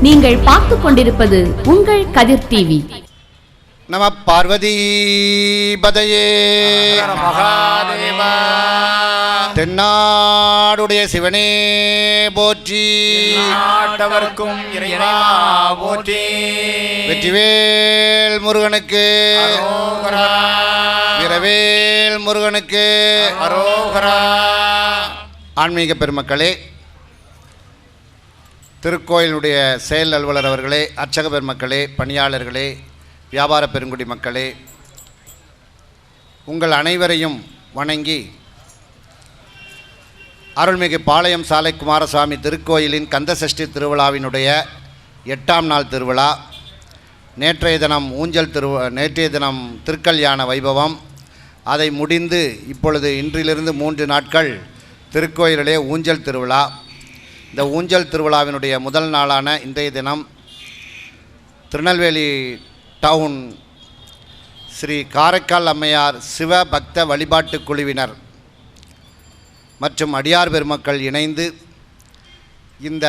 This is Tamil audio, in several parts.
நீங்கள் பார்த்து கொண்டிருப்பது உங்கள் கதிர் டிவி. நம பார்வதி பதையே மகாதேவா. தென்னாடுடைய சிவனே போற்றி, நாட்டவர்க்கும் இறைவா போற்றி. வெற்றிவேல் முருகனுக்கு அரோகரா. வீரவேல் முருகனுக்கு அரோகரா. ஆன்மீக பெருமக்களே, திருக்கோயிலுடைய செயல் அலுவலர் அவர்களே, அர்ச்சக பெருமக்களே, பணியாளர்களே, வியாபார பெருங்குடி மக்களே, உங்கள் அனைவரையும் வணங்கி அருள்மிகு பாளையம் சாலை குமாரசுவாமி திருக்கோயிலின் கந்தசஷ்டி திருவிழாவினுடைய 8ஆம் நாள் திருவிழா, நேற்றைய தினம் திருக்கல்யாண வைபவம், அதை முடிந்து இப்பொழுது இன்றிலிருந்து 3 நாட்கள் திருக்கோயிலிலே ஊஞ்சல் திருவிழா. இந்த ஊஞ்சல் திருவிழாவினுடைய முதல் நாளான இன்றைய தினம் திருநெல்வேலி டவுன் ஸ்ரீ காரைக்கால் அம்மையார் சிவ பக்த வழிபாட்டு குழுவினர் மற்றும் அடியார் பெருமக்கள் இணைந்து இந்த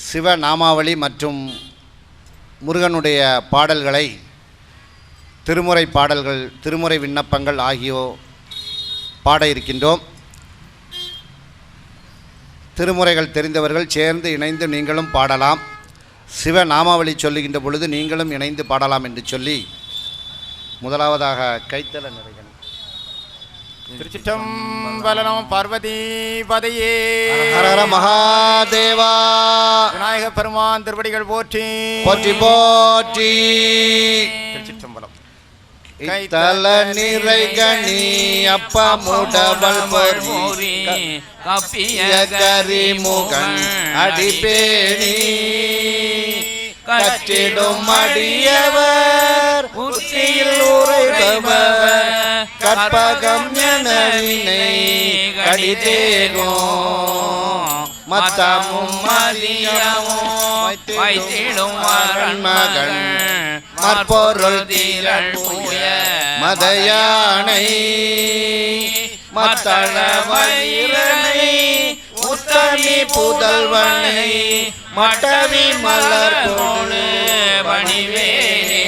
சிவ நாமாவளி மற்றும் முருகனுடைய பாடல்களை, திருமுறை பாடல்கள், திருமுறை விண்ணப்பங்கள் ஆகியோர் பாட இருக்கின்றோம். திருமுறைகள் தெரிந்தவர்கள் சேர்ந்து இணைந்து நீங்களும் பாடலாம். சிவ நாமாவளி சொல்லுகின்ற பொழுது நீங்களும் இணைந்து பாடலாம் என்று சொல்லி, முதலாவதாக கைத்தல நிறைகள். திருச்சிற்றம்பலம். பார்வதி பதையே. ஹர மகாதேவா. விநாயக பெருமான் திருவடிகள் போற்றி போற்றி போற்றி. திருச்சிற்றம்பலம். கைத்தல நிறைகணி அப்பமுடவள் பொறி கப்பிய கரிமுகன் அடிபேணி கற்றிடும் அடியவர் உச்சியில் உரைபவர் கற்பகம் எனவினை கடிதேகோ மத்தமும் மதியமும் வைத்திடும் மகன் மற்பொருள் தீரள் மதயானை மத்தள வயிறனை உத்தமி புதல்வனை மட்டவி மலர் போடு பணிவேனே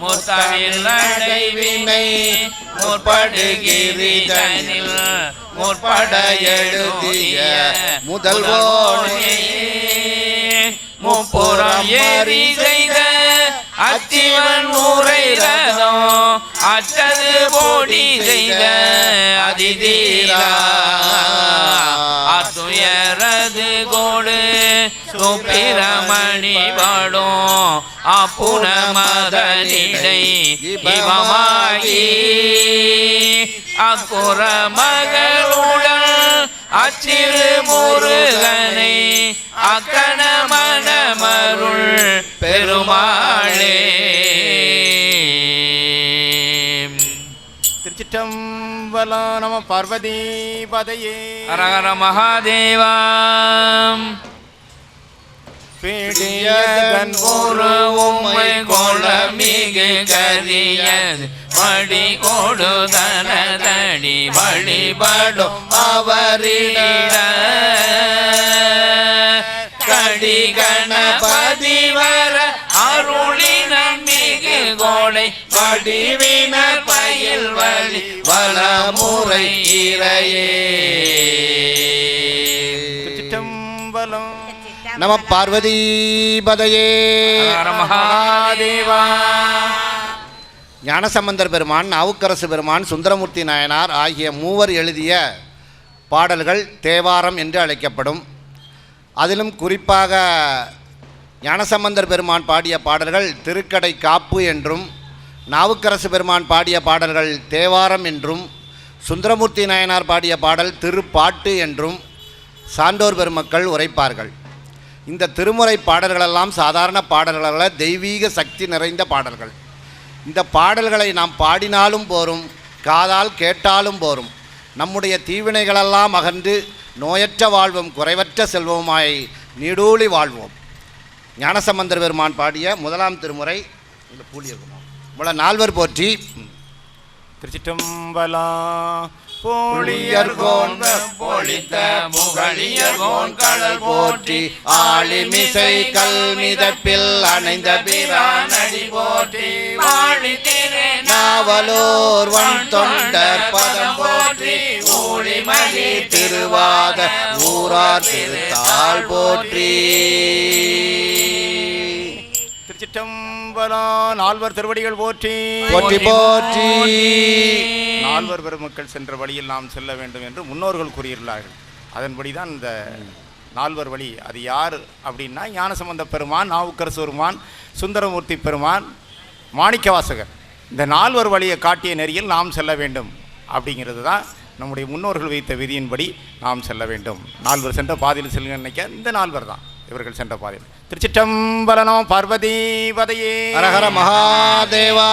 முத்தமிழ் அடைவினை முற்படுகிறிதனில் முற்பட எழுதிய முதல்வோனே முப்புறம் எரி செய்த அச்சிவன் ஊரை ரதம் அச்சது போடி செய்த அதிதீரா அத்துயரது கோடு சுப்பிரமணி படும் அப்புன மதனிடை இவமாகி அக்குற மகளுடன் அச்சிறு முருகனை அக்கண மனமருள் பெருமாளே. திருச்சிற்றம்பலம். நம பார்வதி பதையே. ஹர மகாதேவா. பீடியதன் ஒரு உம்மை கொளமிகு கரியது மடி கொடுதனதடி வழிபடும் அவரிட கடி கணபதி வர அருளின மிகு கோடை வடிவின பயில் வழி வளமுறை இறையே. சிற்றம்பலம். நம பார்வதி பதையே. மகாதேவா. ஞானசம்பந்தர் பெருமான், நாவுக்கரசு பெருமான், சுந்தரமூர்த்தி நாயனார் ஆகிய மூவர் எழுதிய பாடல்கள் தேவாரம் என்று அழைக்கப்படும். அதிலும் குறிப்பாக ஞானசம்பந்தர் பெருமான் பாடிய பாடல்கள் திருக்கடை காப்பு என்றும், நாவுக்கரசு பெருமான் பாடிய பாடல்கள் தேவாரம் என்றும், சுந்தரமூர்த்தி நாயனார் பாடிய பாடல் திருப்பாட்டு என்றும் சான்றோர் பெருமக்கள் உரைப்பார்கள். இந்த திருமுறை பாடல்களெல்லாம் சாதாரண பாடல்களல்ல, தெய்வீக சக்தி நிறைந்த பாடல்கள். இந்த பாடல்களை நாம் பாடினாலும் போரும், காதால் கேட்டாலும் போரும். நம்முடைய தீவினைகளெல்லாம் அகன்று நோயற்ற வாழ்வும் குறைவற்ற செல்வமாய் நீடூழி வாழ்வோம். ஞானசம்பந்தர் பெருமான் பாடிய முதலாம் திருமுறை இந்த பூலியகுமார் இவ்வளோ நால்வர் போற்றி. திருச்சிற்றம்பலம். போலியர்கோன் பொழித்த புகழியர்கோன் கடல் போற்றி ஆளிமிசை கல்மிதப்பில் அணைந்த பிரானடி போற்றி வாழி திரு நாவலோர் வன் தொண்டர் பதம் போற்றி ஊழிமணி திருவாத ஊரார் திருத்தாள் போற்றி. திருச்சிற்றம்பலம். நால்வர் திருவடிகள் போற்றி போற்றி போற்றி. நால்வர் பெருமக்கள் சென்ற வழியில் நாம் செல்ல வேண்டும் என்று முன்னோர்கள் கூறியுள்ளார்கள். அதன்படிதான் இந்த நால்வர் வழி. அது யார் அப்படின்னா ஞானசம்பந்த பெருமான், நாவுக்கரசு பெருமான், சுந்தரமூர்த்தி பெருமான், மாணிக்கவாசகர். இந்த நால்வர் வழியை காட்டிய நெறியில் நாம் செல்ல வேண்டும் அப்படிங்கிறது தான் நம்முடைய முன்னோர்கள் வைத்த விதியின்படி நாம் செல்ல வேண்டும். நால்வர் சென்ற பாதையில் செல்லுங்க நினைக்க இந்த நால்வர் தான் இவர்கள் சென்ற பாதையில். திருச்சிற்றம்பலனோ பார்வதி பதையே ஹரஹர மகாதேவா.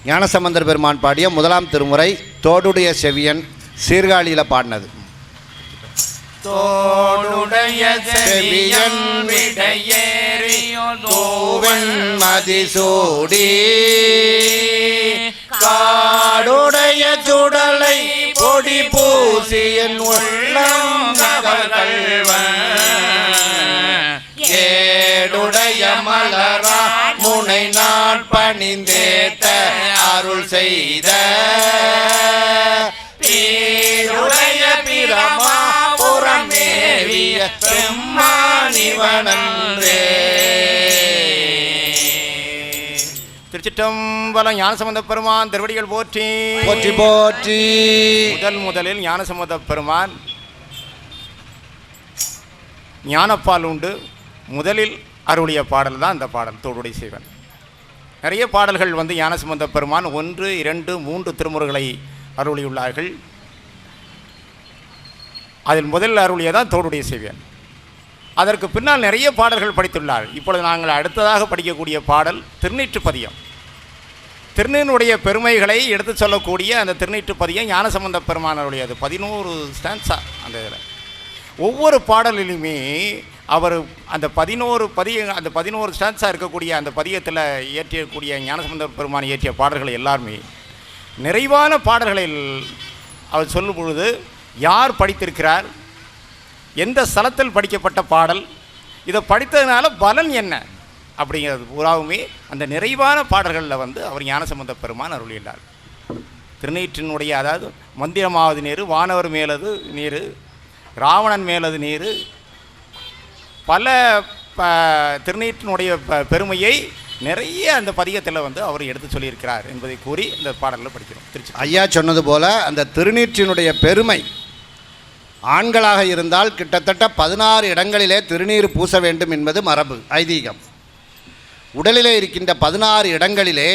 ஞானசம்பந்தர் பெருமான் பாடிய முதலாம் திருமுறை தோடுடைய செவியன் சீர்காழியில் பாடினது. தோடுடைய செவியன் விடையேறியோ தோவன் மதிசூடி காடுடைய சுடலை பொடி பூசியன் உள்ளம் ஏடுடைய மலரா முனை நாட் பணிந்தேத்த அருள் செய்த பேருடைய பிரமா புறமேவிய பெம்மானிவனன்றே. திருச்சிற்றம்பலம். ஞானசம்பந்த பெருமான் திருவடிகள் போற்றி போற்றி போற்றி. முதலில் ஞானசம்பந்த பெருமான் ஞானப்பால் உண்டு முதலில் அருளிய பாடல் தான் இந்த பாடல் தோடுடைய செய்வன். நிறைய பாடல்கள் ஞானசம்பந்த பெருமான் 1, 2, 3 திருமுறைகளை அருளியுள்ளார்கள். அதில் முதலில் அருளியதான் தோடுடைய செய்வன். அதற்கு பின்னால் நிறைய பாடல்கள் படித்துள்ளார். இப்பொழுது நாங்கள் அடுத்ததாக படிக்கக்கூடிய பாடல் திருநீற்றுப்பதியம். திருநீனுடைய பெருமைகளை எடுத்து சொல்லக்கூடிய அந்த திருநீற்றுப்பதியம் ஞானசம்பந்த பெருமானருடையது. 11 ஸ்டான்ஸா அந்த இதில். ஒவ்வொரு பாடலிலுமே அவர் அந்த 11 ஸ்டான்ஸாக இருக்கக்கூடிய அந்த பதியத்தில் இயற்றக்கூடிய ஞானசம்பந்த பெருமான் இயற்றிய பாடல்கள் எல்லாருமே நிறைவான பாடல்களில் அவர் சொல்லும் பொழுது யார் படித்திருக்கிறார், எந்த ஸ்தலத்தில் படிக்கப்பட்ட பாடல், இதை படித்ததுனால பலன் என்ன அப்படிங்கிறது பூராவுமே அந்த நிறைவான பாடல்களில் அவர் ஞானசம்பந்த பெருமான் அருளியுள்ளார். திருநீற்றினுடைய அதாவது மந்திரமாவது நீர், வானவர் மேலது நீர், ராவணன் மேலது நீர், பல திருநீற்றினுடைய பெருமையை நிறைய அந்த பதிகத்தில் அவர் எடுத்து சொல்லியிருக்கிறார் என்பதை கூறி இந்த பாடலில் படிக்கிறோம். திருச்சி ஐயா சொன்னது போல அந்த திருநீற்றினுடைய பெருமை ஆண்களாக இருந்தால் கிட்டத்தட்ட 16 இடங்களிலே திருநீர் பூச வேண்டும் என்பது மரபு ஐதீகம். உடலிலே இருக்கின்ற 16 இடங்களிலே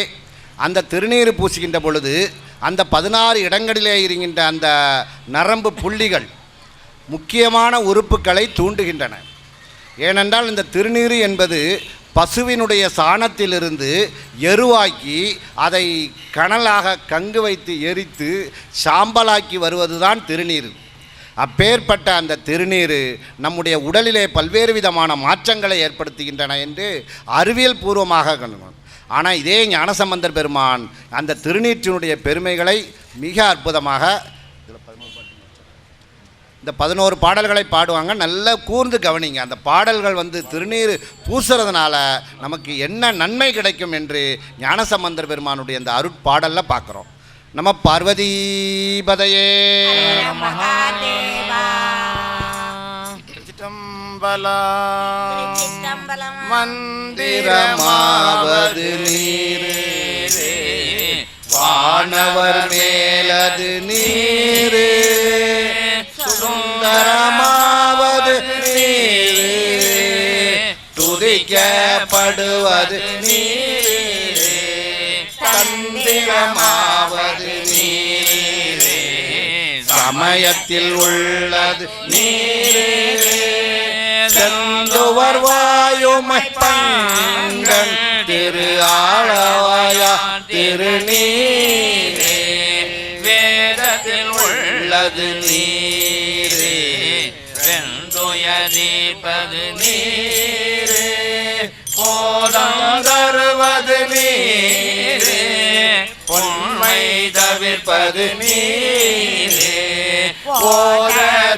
அந்த திருநீர் பூசுகின்ற பொழுது அந்த 16 இடங்களிலே இருக்கின்ற அந்த நரம்பு புள்ளிகள் முக்கியமான உறுப்புகளை தூண்டுகின்றன. ஏனென்றால் இந்த திருநீர் என்பது பசுவினுடைய சாணத்திலிருந்து எருவாக்கி அதை கனலாக கங்கு வைத்து எரித்து சாம்பலாக்கி வருவதுதான் திருநீர். அப்பேற்பட்ட அந்த திருநீர் நம்முடைய உடலிலே பல்வேறு விதமான மாற்றங்களை ஏற்படுத்துகின்றன என்று அறிவியல் பூர்வமாக கண்டோம். ஆனால் இதே ஞானசம்பந்தர் பெருமான் அந்த திருநீற்றினுடைய பெருமைகளை மிக அற்புதமாக இந்த 11 பாடல்களை பாடுவாங்க. நல்லா கூர்ந்து கவனிங்க. அந்த பாடல்கள் திருநீர் பூசுறதுனால நமக்கு என்ன நன்மை கிடைக்கும் என்று ஞானசம்பந்தர் பெருமானுடைய அந்த அருட்பாடலில் பார்க்குறோம். நம்ம பார்வதி பதையே மந்திரமாவது நீரே வானவர் மேலது நீரே சுந்தரமாவது நீரே துதிக்கப்படுவது நீரே தந்திரமாவது நீரே சமயத்தில் உள்ளது நீரே செந்துவர் வாயுமை பங்கன் திரு ஆளவாயா திருநீரே வேதத்தில் உள்ளது நீரே வெந்து துயதீர்ப்பது நீரே போதம் தருவது நீரே பொன்மை தவிர்ப்பது நீரே போத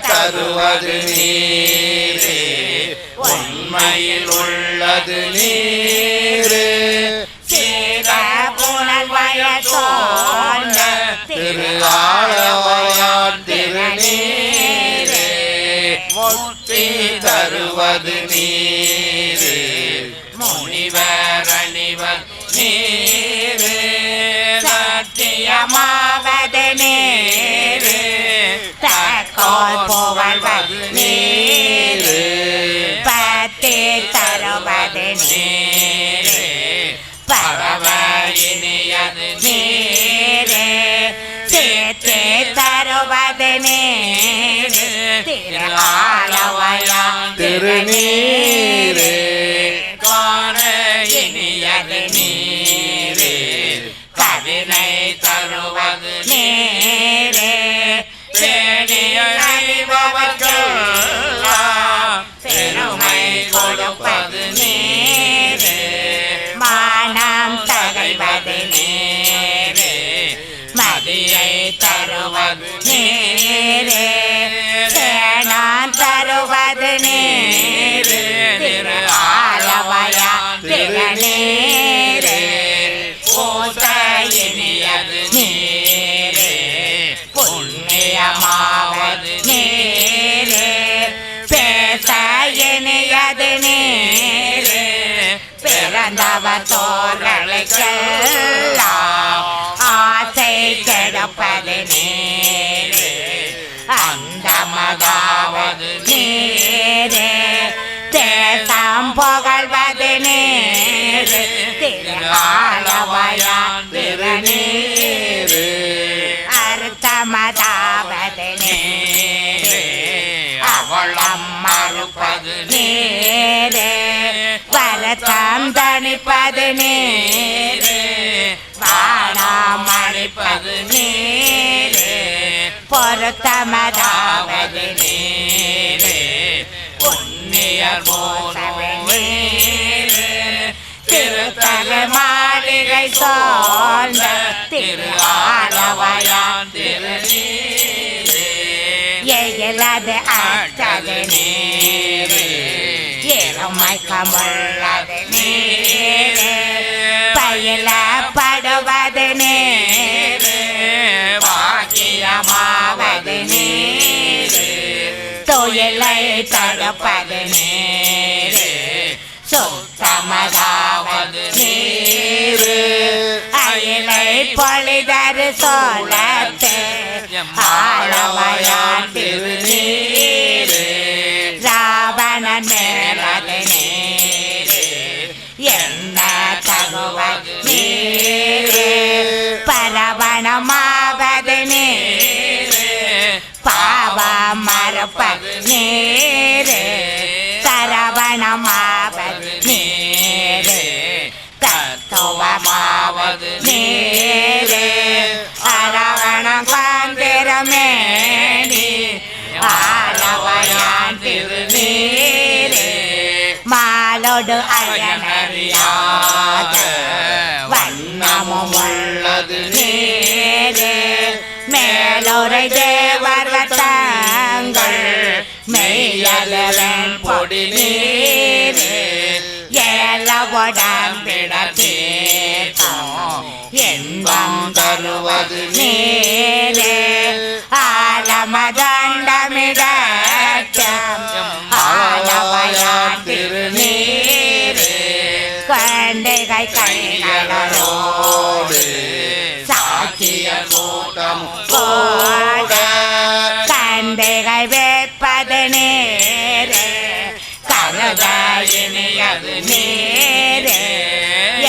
தருவது நீரே உண்மையில் உள்ளது நீரே திரு ஆளவாயான் திருநீரே முக்தி தருவது நீரே முனிவர் அணிவர் நீரே சத்தியமாவது நீரே தக்கோர் புகழ்வது நீரே பத்தி தருவது நீரே பரவ இனியது நீரே சேர்த்தே தருவது நீரே திரு ஆளவாயான் திருநீரே காண இனியது நீரே கவினை தருவது நீரே பேணிய அறிபவர்கள் பெருமை கொடுப்பது நீரே மானம் தகைவது நீரே மதியை தருவது நீரே சேனான் தருவது நீரே திரு ஆளவாயான் திருநீரே பூச இனியது நீரே புண்ணியமாவது நீரே பேச இனியது நீரே பிறந்தவர் தோர்களுக்கெல்லாம் ஆசை கெடுப்பது நீரே அந்த மகாவது நீரே தேசம் புகழ்வது நீரே திரு ஆளவாயான் திருநீரே அர்த்தமதாவது நீரே அவளம் மறுப்பது நீரே வரத்தம் தணிப்பது நீரே வாணம் அழிப்பது நீரே பொருத்தமதாவது நீரே புண்ணியர் போனவே நீரே திருத்தகு மாளிகை சோழ்ந்த திரு ஆளவாயான் திருநீரே எயிலது அட்டது நீரே எருமைக்கமுள்ளது நீரே பயிலப்படுவது நீரே பாக்கியமாவது நீரே தொழிலை தடுப்பது நீரே சுத்தமதாவது நீரே அயிலை பொழிதரு சோழத்து ஆளவாயான் திருநீரே ராவணன் மேலது நீரே என்ன தகுவது நீரே பரவணமாவது நீரே பாவம் மறுப்பது நீரே சரவணமாவது நீரே தத்துவமாவது நீரே அரவணம் காந்திரமேனி ஆளவாயான் திருநீரே மாலோடு அயனறியாத வண்ணமும் உள்ளது நீரே மேலோரை தேவர்கள் தங்கள் மெய்யலவன் பொடி நீரே ஏலவுடம்பிட தீர்த்தம் இன்பம் தருவது நீரே ஆலமதண்டமிடம் ஆளவாயான் திருநீரே கண்டைகை கைகளோடு சாட்சிய கூட்டம் கூட கண்டைகை வேப்பது நீரே கருத இனியது நீரே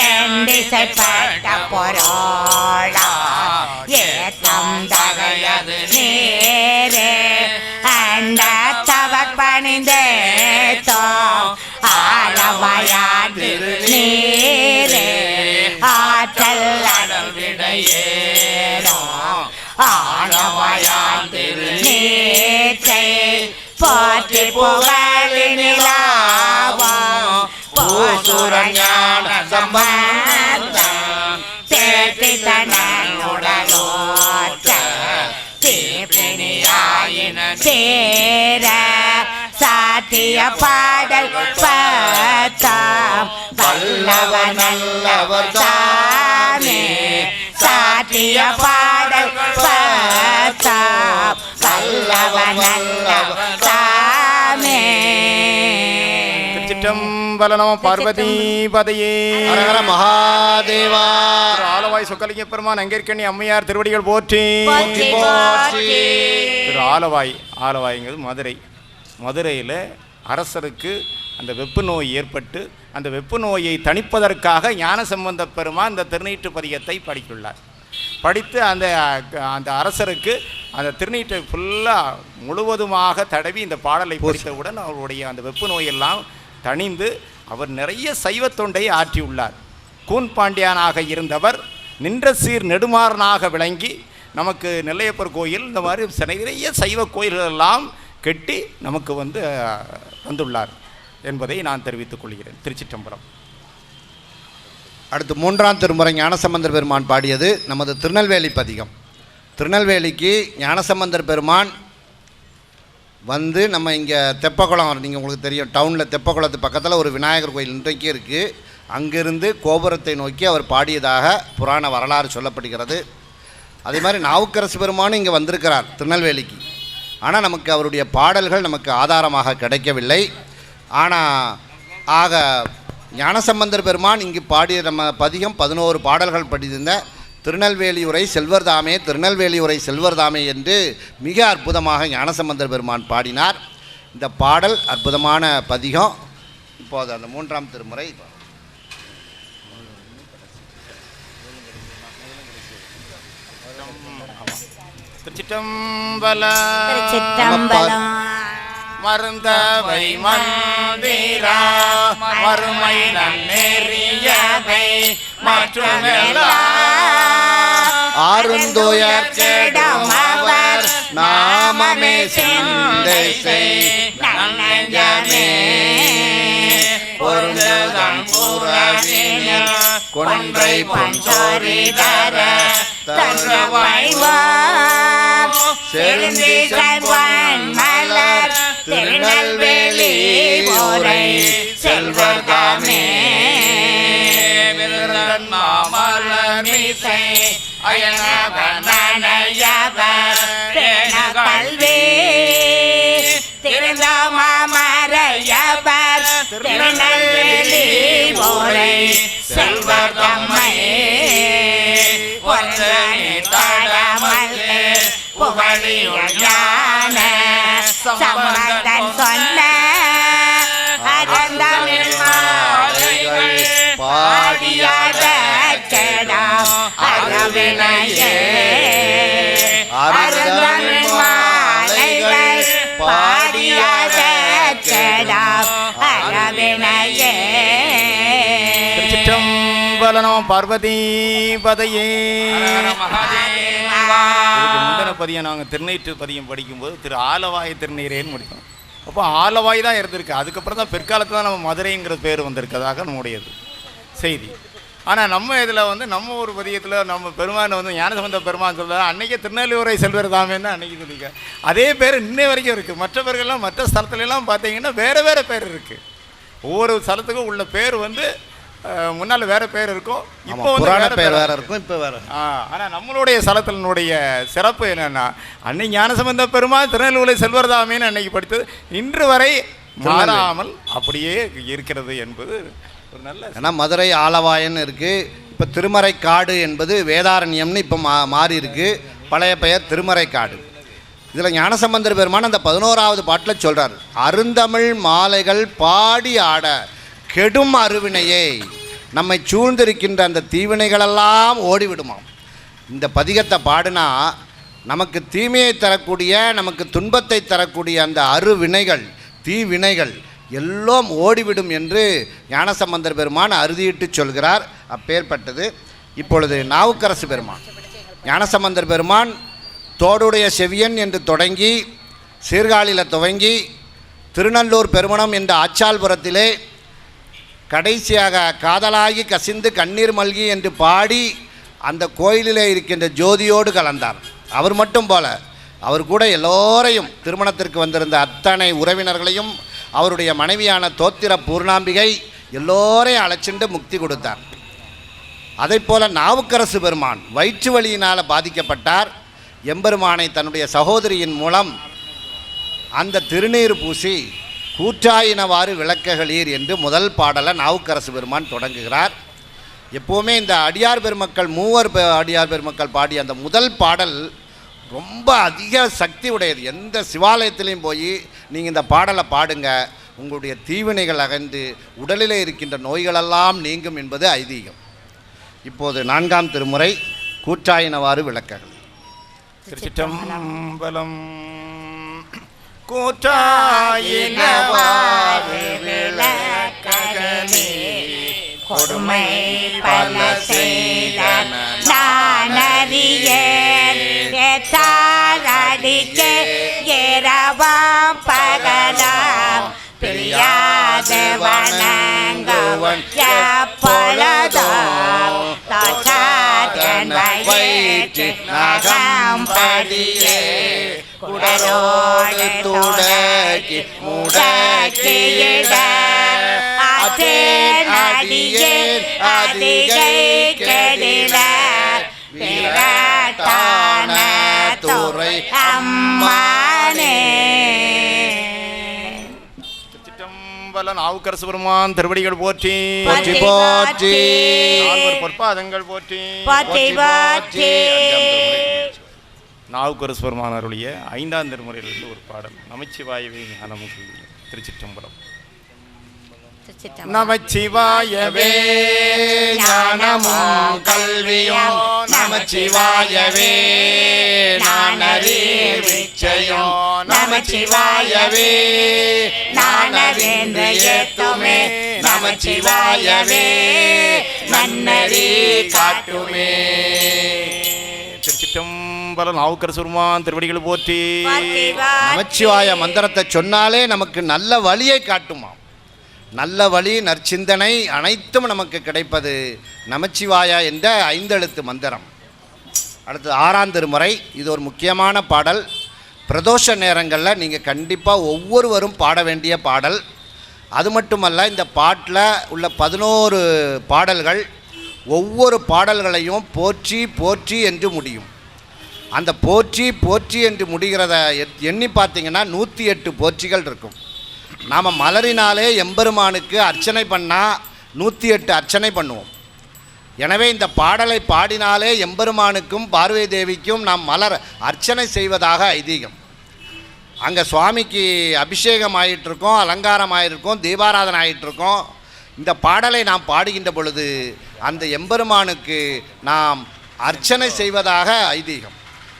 எண்டிசைப்பட்ட பொருளா ஏத்தம் தகையது நீரே அந்த தவக் பணிந்தேத்தோ ஆளவாயான் திருநீரே ஆற்றல் அடல் விடையேனோ ஆளவாயான் திருநீரை போற்றி புகழினிலாவும் பூசுரஞான சம்பந்தம் தேற்றி தன்னுடலோற்ற தீப்பிணியாயின சேர சாத்திய பாடல் பத்தாம் வல்லவர் நல்லவர் தாமே சாத்திய பாடல் பத்தாம் வல்லவர் நல்லவர் தாமே. திருச்சிற்றம்பலம். பார்வதி பதையே ஹரஹர மகாதேவா. ஆலவாய் சொக்கலிங்க பெருமான் அங்கேற்கனி அம்மையார் திருவடிகள் போற்றி. போற்றி போற்றி. திரு ஆலவாய்ங்கிறது மதுரையில் அரசருக்கு அந்த வெப்பு நோய் ஏற்பட்டு அந்த வெப்பு நோயை தணிப்பதற்காக ஞானசம்பந்த பெருமான் இந்த திருநீற்று பதிகத்தை படித்துள்ளார். படித்து அந்த அரசருக்கு அந்த திருநீற்றை ஃபுல்லாக முழுவதுமாக தடவி இந்த பாடலை படித்தவுடன் அவருடைய அந்த வெப்பு நோயெல்லாம் தணிந்து அவர் நிறைய சைவ தொண்டை ஆற்றியுள்ளார். கூன் பாண்டியனாக இருந்தவர் நின்ற சீர் நெடுமாறனாக விளங்கி நமக்கு நெல்லையப்பர் கோயில் இந்த மாதிரி நிறைய சைவ கோயில்களெல்லாம் கெட்டி நமக்கு வந்துள்ளார் என்பதை நான் தெரிவித்துக் கொள்கிறேன். திருச்சிற்றம்பலம். அடுத்து 3ஆம் திருமுறை ஞானசம்பந்தர் பெருமான் பாடியது நமது திருநெல்வேலி பதிகம். திருநெல்வேலிக்கு ஞானசம்பந்தர் பெருமான் நம்ம இங்கே தெப்பக்குளம், நீங்கள் உங்களுக்கு தெரியும், டவுனில் தெப்பக்குளத்து பக்கத்தில் ஒரு விநாயகர் கோயில் இன்றைக்கு இருக்குது. அங்கிருந்து கோபுரத்தை நோக்கி அவர் பாடியதாக புராண வரலாறு சொல்லப்படுகிறது. அதே மாதிரி நாவுக்கரசு பெருமானும் இங்கே வந்திருக்கிறார் திருநெல்வேலிக்கு. ஆனால் நமக்கு அவருடைய பாடல்கள் நமக்கு ஆதாரமாக கிடைக்கவில்லை. ஆக ஞானசம்பந்தர் பெருமான் இங்கு பாடிய நம்ம பதிகம் 11 பாடல்கள் படித்திருந்த திருநெல்வேலி உரை செல்வர்தாமே திருநெல்வேலி உரை செல்வர்தாமே என்று மிக அற்புதமாக ஞானசம்பந்தர் பெருமான் பாடினார். இந்த பாடல் அற்புதமான பதிகம். இப்போது அந்த 3ஆம் திருமுறை திருச்சிற்றம்பலம். மருந்தவை மந்திரா மறுமை நன்னெறியவை மற்றுமெல்லாம் ஆருந்தோயர் கெடும் அவர் நாமமே சிந்தை செய் நன்னெஞ்சமே பொருந்ததன் புறவினில் கொன்றை பொன்சோரி தர தன்வைவார் செருந்தி செல்வன் மலர் திருநெல்வேலி உரை செல்வர்தாமே மாமலமிசை அயனவனயவர் கல்வி திருந்தாமரையவர் திருநெல்வேலி உரை செல்வர்தம்மை தடமல் புகழியான சம்பந்தன் சொன்ன அறந்தமிழ் மாலைகள் பாடியாத செடாம் அறவினையே அறந்தமிழ் மாலைகள் பாடியாத செடாம் அறவினையே. திருச்சிற்றம்பலம். பார்வதி பதையே முந்தன பதியம் நாங்கள் திருநீற்று பதியம் படிக்கும்போது திரு ஆலவாய் திருநீரேன்னு முடித்தோம். அப்போ ஆலவாய் தான் இருந்திருக்கு. அதுக்கப்புறம் தான் பிற்காலத்தில் தான் நம்ம மதுரைங்கிற பேர் வந்திருக்கதாக நம்முடையது செய்தி. ஆனால் நம்ம இதில் நம்ம ஒரு பதியத்தில் நம்ம பெருமான் ஞானசம்பந்த பெருமான் சொல்ல அன்றைக்கே திருநெல்வேலி செல்வர்தாமேன்னு அன்றைக்கி சொல்லிக்க அதே பேர் இன்னை வரைக்கும் இருக்குது. மற்ற பேர்கள்லாம் மற்ற ஸ்தலத்துலலாம் பார்த்தீங்கன்னா வேறு வேறு பேர் இருக்குது. ஒவ்வொரு ஸ்தலத்துக்கும் உள்ள பேர் முன்னால் வேறு பேர் இருக்கும், இப்போ பேர் வேறு இருக்கும், இப்போ வேறு. ஆனால் நம்மளுடைய ஸ்தலத்தினுடைய சிறப்பு என்னென்னா அன்னைக்கு ஞானசம்பந்த பெருமாள் திருநெல்வேலி செல்வர்தாமேன்னு அன்னைக்கு படித்தது இன்று வரை மாறாமல் அப்படியே இருக்கிறது என்பது ஒரு நல்ல. ஏன்னா மதுரை ஆலவாயன்னு இருக்குது. இப்போ திருமறைக்காடு என்பது வேதாரண்யம்னு இப்போ மாறி இருக்குது. பழைய பெயர் திருமறைக்காடு. இதில் ஞானசம்பந்தர் பெருமான் அந்த 11ஆவது பாட்டில் சொல்கிறார், அருந்தமிழ் மாலைகள் பாடி ஆட கெடும் அருவினையை, நம்மை சூழ்ந்திருக்கின்ற அந்த தீவினைகளெல்லாம் ஓடிவிடுமாம். இந்த பதிகத்தை பாடினா நமக்கு தீமையை தரக்கூடிய, நமக்கு துன்பத்தை தரக்கூடிய அந்த அருவினைகள், தீவினைகள் எல்லாம் ஓடிவிடும் என்று ஞானசம்பந்தர் பெருமான் அறுதியிட்டு சொல்கிறார். அப்பேற்பட்டது இப்பொழுது நாவுக்கரசு பெருமான். ஞானசம்பந்தர் பெருமான் தோடுடைய செவியன் என்று தொடங்கி சீர்காழியில் துவங்கி திருநள்ளூர் பெருமணம் என்ற ஆச்சால்புரத்திலே கடைசியாக காதலாகி கசிந்து கண்ணீர் மல்கி என்று பாடி அந்த கோயிலிலே இருக்கின்ற ஜோதியோடு கலந்தார். அவர் மட்டும் போல அவர் கூட எல்லோரையும் திருமணத்திற்கு வந்திருந்த அத்தனை உறவினர்களையும் அவருடைய மனைவியான தோத்திர பூர்ணாம்பிகை எல்லோரையும் அழைச்சிண்டு முக்தி கொடுத்தார். அதைப்போல நாவுக்கரசு பெருமான் வயிற்று வலியினால் பாதிக்கப்பட்டார். எம்பெருமானை தன்னுடைய சகோதரியின் மூலம் அந்த திருநீர் பூசி கூற்றாயினவாறு விளக்ககளீர் என்று முதல் பாடலை நாவுக்கரசு பெருமான் தொடங்குகிறார். எப்போவுமே இந்த அடியார் பெருமக்கள் அடியார் பெருமக்கள் பாடிய அந்த முதல் பாடல் ரொம்ப அதிக சக்தி உடையது. எந்த சிவாலயத்திலையும் போய் நீங்கள் இந்த பாடலை பாடுங்க, உங்களுடைய தீவினைகள் அகன்று உடலிலே இருக்கின்ற நோய்களெல்லாம் நீங்கும் என்பது ஐதீகம். இப்போது 4ஆம் திருமுறை கூற்றாயினவாறு விளக்கங்கள். திருச்சிற்றம்பலம். கூற்றாயினவாறு விளக்ககளே கொடுமை பல செய்த நானறியடிக்கே இரவாம் பகலாம் பிரியாது வணங்குவன் எப்பொழுதும் தாசாதன் வயிற்று நகம்படியே குடரோடு துடக்கி முடக்கியிட அதேன் அடியேன் அதிகை கெடில விரட்டான துறை அம்மானே. நாவுக்கரசு பெருமான் திருவடிகள் போற்றி போற்றி போற்றி. பொற்பாதங்கள் போற்றி போற்றி போற்றி. நாவுக்கரசு பெருமான் அருளிய 5ஆம் திருமுறையிலிருந்து ஒரு பாடல். நமச்சிவாயவே ஞானமும் திருச்சிற்றம்பலம். நமச்சிவாயவே ஞானமும் கல்வியும் நமச்சிவாயவே நானறிவிச்சையும் நமச்சிவாயவே நானறிந்து ஏத்துமே நமச்சிவாயவே நன்னறி காட்டுமே. திருச்சிற்றம்பலம். நாவுக்கரசு பெருமான் திருவடிகள் போற்றி. நமச்சிவாய மந்திரத்தை சொன்னாலே நமக்கு நல்ல வழியை காட்டுமா. நல்ல வழி நற்சிந்தனை அனைத்தும் நமக்கு கிடைப்பது நமச்சிவாயா என்ற 5 எழுத்து மந்திரம். அடுத்து 6ஆம் திருமுறை. இது ஒரு முக்கியமான பாடல். பிரதோஷ நேரங்களில் நீங்கள் கண்டிப்பாக ஒவ்வொருவரும் பாட வேண்டிய பாடல். அது மட்டுமல்ல, இந்த பாட்டில் உள்ள 11 பாடல்கள் ஒவ்வொரு பாடல்களையும் போற்றி போற்றி என்று முடியும். அந்த போற்றி போற்றி என்று முடிகிறத எண்ணி பார்த்தீங்கன்னா 108 போற்றிகள் இருக்கும். நாம் மலரினாலே எம்பெருமானுக்கு அர்ச்சனை பண்ணால் 108 அர்ச்சனை பண்ணுவோம். எனவே இந்த பாடலை பாடினாலே எம்பெருமானுக்கும் பார்வதி தேவிக்கும் நாம் மலர் அர்ச்சனை செய்வதாக ஐதீகம். அங்கே சுவாமிக்கு அபிஷேகம் ஆகிட்டுருக்கோம், அலங்காரம் ஆகிருக்கோம், தீபாராதனை ஆகிட்டுருக்கோம். இந்த பாடலை நாம் பாடுகின்ற பொழுது அந்த எம்பெருமானுக்கு நாம் அர்ச்சனை செய்வதாக ஐதீகம்.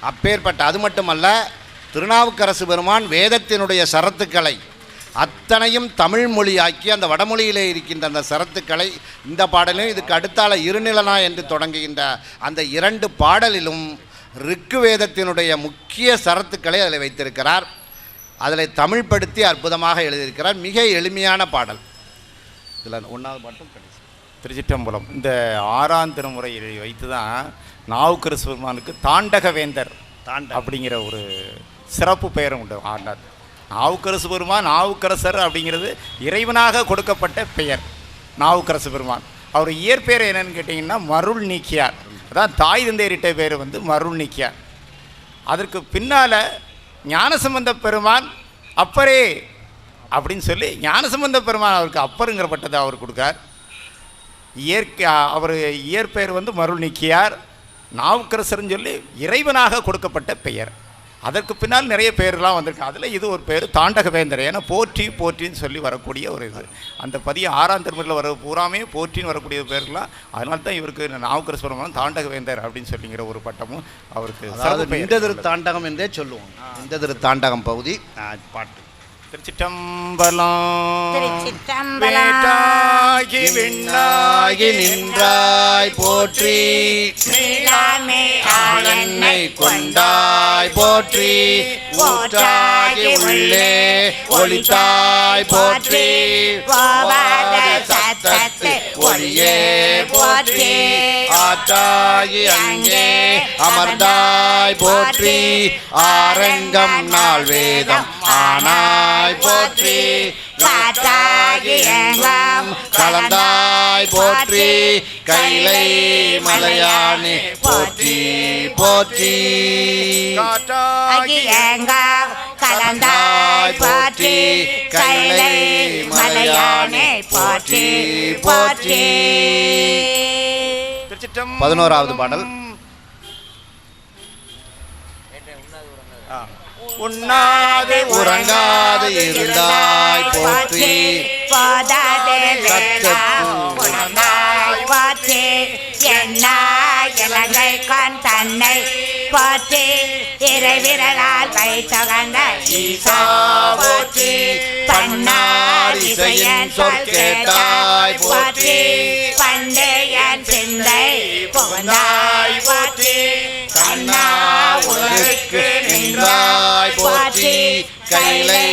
அப்பேற்பட்ட அது மட்டுமல்ல, திருநாவுக்கரசு பெருமான் வேதத்தினுடைய சரத்துக்களை அத்தனையும் தமிழ் மொழியாக்கி அந்த வடமொழியிலே இருக்கின்ற அந்த சரத்துக்களை இந்த பாடலிலும் இதுக்கு அடுத்தால இருநிலனா என்று தொடங்குகின்ற அந்த 2 பாடலிலும் ரிக்கு வேதத்தினுடைய முக்கிய சரத்துக்களை அதில் வைத்திருக்கிறார். அதில் தமிழ்படுத்தி அற்புதமாக எழுதியிருக்கிறார். மிக எளிமையான பாடல். இதில் 1வது பாட்டும் கடைசி. திருச்சிற்றம்பலம். இந்த 6ஆம் திருமுறையை வைத்து தான் நாவுக்கரசு பெருமானுக்கு தாண்டகவேந்தர் அப்படிங்கிற ஒரு சிறப்பு பெயரும் உண்டு. ஆண்டார் நாவுக்கரசு பெருமான், நாவுக்கரசர் அப்படிங்கிறது இறைவனாக கொடுக்கப்பட்ட பெயர் நாவுக்கரசு பெருமான். அவர் இயற்பெயர் என்னன்னு கேட்டிங்கன்னா மருள் நீக்கியார். அதான் தாய் தந்தையரிட்ட பேர் வந்து மருள் நீக்கியார். அதற்கு பின்னால் ஞானசம்பந்த பெருமான் அப்பரே அப்படின்னு சொல்லி ஞானசம்பந்த பெருமான் அவருக்கு அப்பருங்கிற பட்டத்தை அவர் கொடுக்கார். அவர் இயற்பெயர் வந்து மருள் நீக்கியார். நாவுக்கரசர்னு சொல்லி இறைவனாக கொடுக்கப்பட்ட பெயர். அதற்கு பின்னால் நிறைய பேர்லாம் வந்திருக்கு. அதில் இது ஒரு பேர் தாண்டகவேந்தர். ஏன்னா போற்றி போற்றின்னு சொல்லி வரக்கூடிய ஒரு இது. அந்த 6ஆம் திருமுறையில் வர பூராமே போற்றின்னு வரக்கூடிய பேர்லாம். அதனால தான் இவருக்கு நாவுக்கரசு பெருமான் தாண்டகவேந்தர் அப்படின்னு சொல்லிங்கிற ஒரு பட்டமும் அவருக்கு. இந்த திரு தாண்டகம் என்றே சொல்லுவோம். இந்த திரு தாண்டகம் பகுதி பாட்டு. திருச்சிற்றம்பலம். திருச்சிற்றம்பலம். வேட்டாகி விண்ணாகி நின்றாய் போற்றி, நீளாமை என்னை கொண்டாய் போற்றி, ஊற்றாகி உள்ளே ஒளித்தாய் போற்றி, போவாத சத்தத்து ஒளியே போற்றி, ஆற்றாகி அங்கே அமர்ந்தாய் போற்றி, ஆரங்கம் நாள் வேதம் ஆனாய் போற்றி, காற்றாகி எங்கும் கலந்தாய் போற்றி, கைலை மலையானே போற்றி போற்றி, காற்றாகி எங்கும் கலந்தாய் போற்றி, கைலை மலையானே போற்றி போற்றி. திருச்சிற்றம்பலம். 11வது பாடல். உண்ணாது உறங்காது இருந்தாய் போற்றி, போதாது உணர்ந்தாய் போற்றி, என்ன இலங்கை கண் தன்னை போற்றி, இறைவிரலால் வைத்தகந்த ஈசா போற்றி, பன்னார் இசையன் சொல் கேட்டாய் போற்றி, பண்டையன் சிந்தை புகழ்ந்தாய் போற்றி, கண்ணா உலகுக்கு நின்றாய் போற்றி, கைலை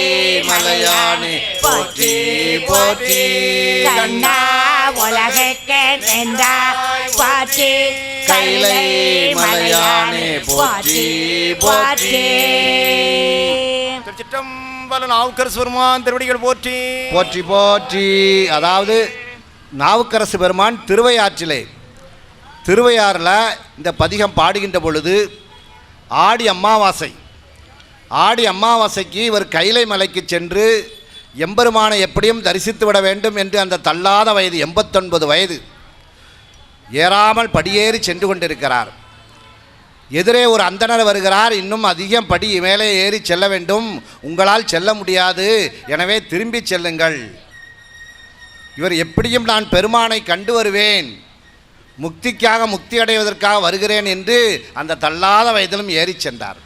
மலையானே போற்றி போற்றி, கண்ணா உலகுக்கு நின்றாய் போற்றி, கைலை மலையானே போற்றி போற்றி. திருச்சிற்றம்பலம். நாவுக்கரசு பெருமான் திருவடிகள் போற்றி போற்றி போற்றி. அதாவது நாவுக்கரசு பெருமான் திருவையாற்றிலே திருவையாறில் இந்த பதிகம் பாடுகின்ற பொழுது ஆடி அமாவாசை, ஆடி அமாவாசைக்கு இவர் கைலை மலைக்கு சென்று எம்பெருமானை எப்படியும் தரிசித்து விட வேண்டும் என்று அந்த தள்ளாத வயது 89 வயது ஏறாமல் படியேறி சென்று கொண்டிருக்கிறார். எதிரே ஒரு அந்தணர் வருகிறார், இன்னும் அதிகம் படி மேலே ஏறி செல்ல வேண்டும், உங்களால் செல்ல முடியாது, எனவே திரும்பி செல்லுங்கள், இவர் எப்படியும் நான் பெருமானை கண்டு வருவேன், முக்திக்காக முக்தி அடைவதற்காக வருகிறேன் என்று அந்த தள்ளாத வயதிலும் ஏறி சென்றார்.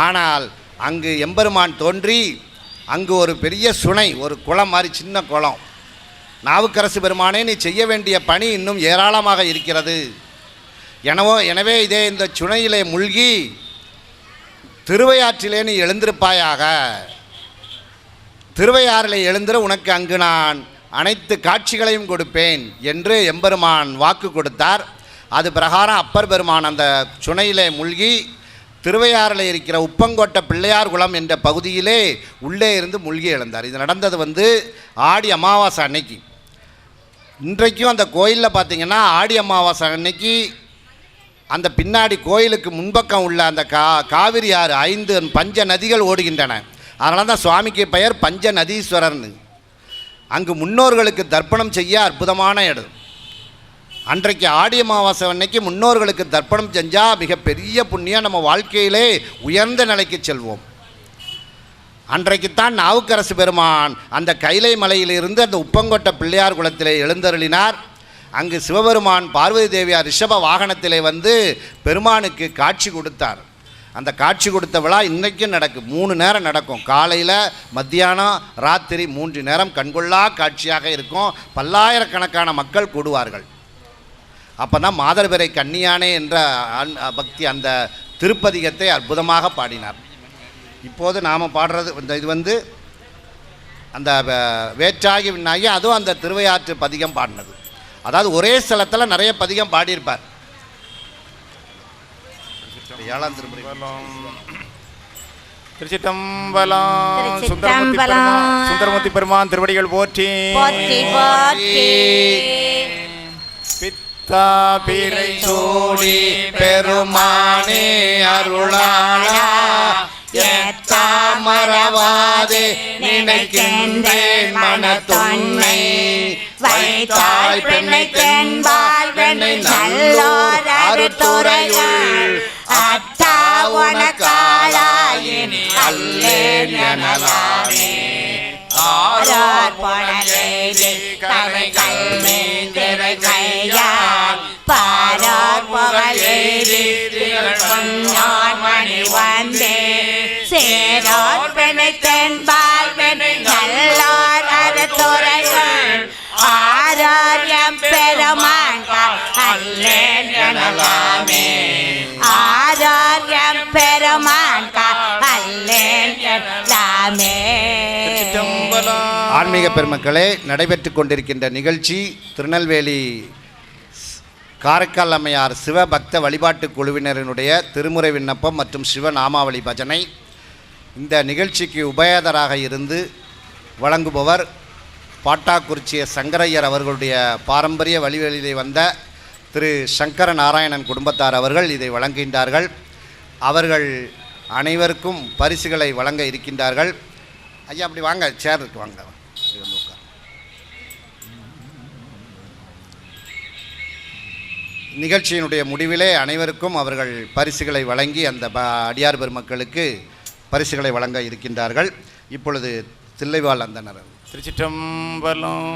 ஆனால் அங்கு எம்பெருமான் தோன்றி அங்கு ஒரு பெரிய சுனை, ஒரு குளம் மாதிரி சின்ன குளம், நாவுக்கரசு பெருமானே நீ செய்ய வேண்டிய பணி இன்னும் ஏராளமாக இருக்கிறது, எனவே இதே இந்த சுனையிலே மூழ்கி திருவையாற்றிலே நீ எழுந்திருப்பாயாக, திருவையாறிலே எழுந்திர உனக்கு அங்கு நான் அனைத்து காட்சிகளையும் கொடுப்பேன் என்று எம்பெருமான் வாக்கு கொடுத்தார். அது பிரகாரம் அப்பர் பெருமான் அந்த சுனையிலே மூழ்கி திருவையாறில் இருக்கிற உப்பங்கோட்டை பிள்ளையார் குளம் என்ற பகுதியிலே உள்ளே இருந்து மூழ்கி எழுந்தார். இது நடந்தது ஆடி அமாவாசை அன்னைக்கு. இன்றைக்கும் அந்த கோயிலில் பார்த்திங்கன்னா ஆடி அமாவாசை அன்னைக்கு அந்த பின்னாடி கோயிலுக்கு முன்பக்கம் உள்ள அந்த காவிரி ஆறு 5 பஞ்ச நதிகள் ஓடுகின்றன. அதனால தான் சுவாமிக்கு பெயர் பஞ்ச நதீஸ்வரர்னு. அங்கு முன்னோர்களுக்கு தர்ப்பணம் செய்ய அற்புதமான இடம். அன்றைக்கு ஆடி அமாவாசை அன்னைக்கு முன்னோர்களுக்கு தர்ப்பணம் செஞ்சால் மிகப்பெரிய புண்ணியம், நம்ம வாழ்க்கையிலே உயர்ந்த நிலைக்கு செல்வோம். அன்றைக்குத்தான் நாவுக்கரசு பெருமான் அந்த கைலை மலையிலிருந்து அந்த உப்பங்கோட்டை பிள்ளையார் குளத்திலே எழுந்தருளினார். அங்கு சிவபெருமான் பார்வதி தேவியார் ரிஷப வாகனத்திலே பெருமானுக்கு காட்சி கொடுத்தார். அந்த காட்சி கொடுத்த விழா இன்றைக்கும் நடக்கும், 3 நேரம் நடக்கும், காலையில் மத்தியானம் ராத்திரி 3 நேரம் கண்கொள்ளா காட்சியாக இருக்கும். பல்லாயிரக்கணக்கான மக்கள் கூடுவார்கள். அப்போ தான் மாதர்பிறை கன்னியானே என்ற பக்தி அந்த திருப்பதிகத்தை அற்புதமாக பாடினார். இப்போது நாம் பாடுறது இது அந்த வேற்றாகி விண்ணாகி, அதுவும் அந்த திருவையாற்று பதிகம் பாடினது. அதாவது ஒரே ஸ்தலத்தில் நிறைய பதிகம் பாடியிருப்பார். 7ஆம் திருமுறை. திருச்சிற்றம்பலம். சுந்தரமூர்த்தி பெருமான் திருவடிகள் போற்றி போற்றி போற்றி. பித்தாபிரை சோடி பெருமானே அருளாளா, ஏத்தாமரவாதே நினைக்கின்றேன் மனத்துன்னை, வைத்தாய் பெண்ணை தென்பால் வெண்ணை நல்லோர் அருத்துறையுள், அத்தா உனக்காளாயினி அல்லேன் எனலாமே, ஆரோர் புனலேதி கரைகள் மீந்திரை கையால், பாரோர் புகழேதி திகழ் பொன்னார் மணி வந்தே, சேரோர் பெண்ணை தென்பால் எனலாமே ஆரோக்கியம் பெருமான் அல்லேன் எனலாமே. ஆன்மீக பெருமக்களே, நடைபெற்று கொண்டிருக்கின்ற நிகழ்ச்சி திருநெல்வேலி காரைக்கால் அம்மையார் சிவபக்த வழிபாட்டு குழுவினரினுடைய திருமுறை விண்ணப்பம் மற்றும் சிவநாமாவளி பஜனை. இந்த நிகழ்ச்சிக்கு உபயதராக இருந்து வழங்குபவர் பாட்டாக்குறிச்சிய சங்கரையர் அவர்களுடைய பாரம்பரிய வழிவழியிலே வந்த திரு சங்கர நாராயணன் குடும்பத்தார் அவர்கள் இதை வழங்குகின்றார்கள். அவர்கள் அனைவருக்கும் பரிசுகளை வழங்க இருக்கின்றார்கள். ஐயா அப்படி வாங்க, சேர் இருக்கு, வாங்க. நிகழ்ச்சியினுடைய முடிவிலே அனைவருக்கும் அவர்கள் பரிசுகளை வழங்கி அந்த அடியார் பெருமக்களுக்கு பரிசுகளை வழங்க இருக்கின்றார்கள். இப்பொழுது தில்லைவாழ் அந்தனர் திருச்சிற்றம்பலம்.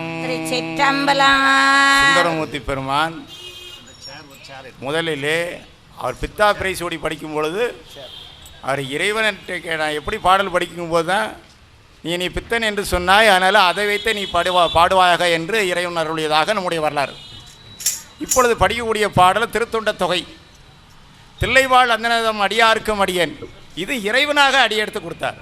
சுந்தரமூர்த்தி பெருமான் முதலிலே அவர் பித்தா பிரைசோடி படிக்கும் பொழுது அவர் இறைவன்கிட்ட நான் எப்படி பாடல் படிக்கும்போது தான் நீ பித்தன் என்று சொன்னாய், அதனால் அதை வைத்து நீ பாடுவாயாக என்று இறைவன் அருளியதாக நம்முடைய வரலாறு. இப்பொழுது படிக்கக்கூடிய பாடல் திருத்தொண்ட தொகை. தில்லைவாழ் அந்தனதம் அடியார்க்கும் அடியேன், இது இறைவனாக அடி எடுத்து கொடுத்தார்.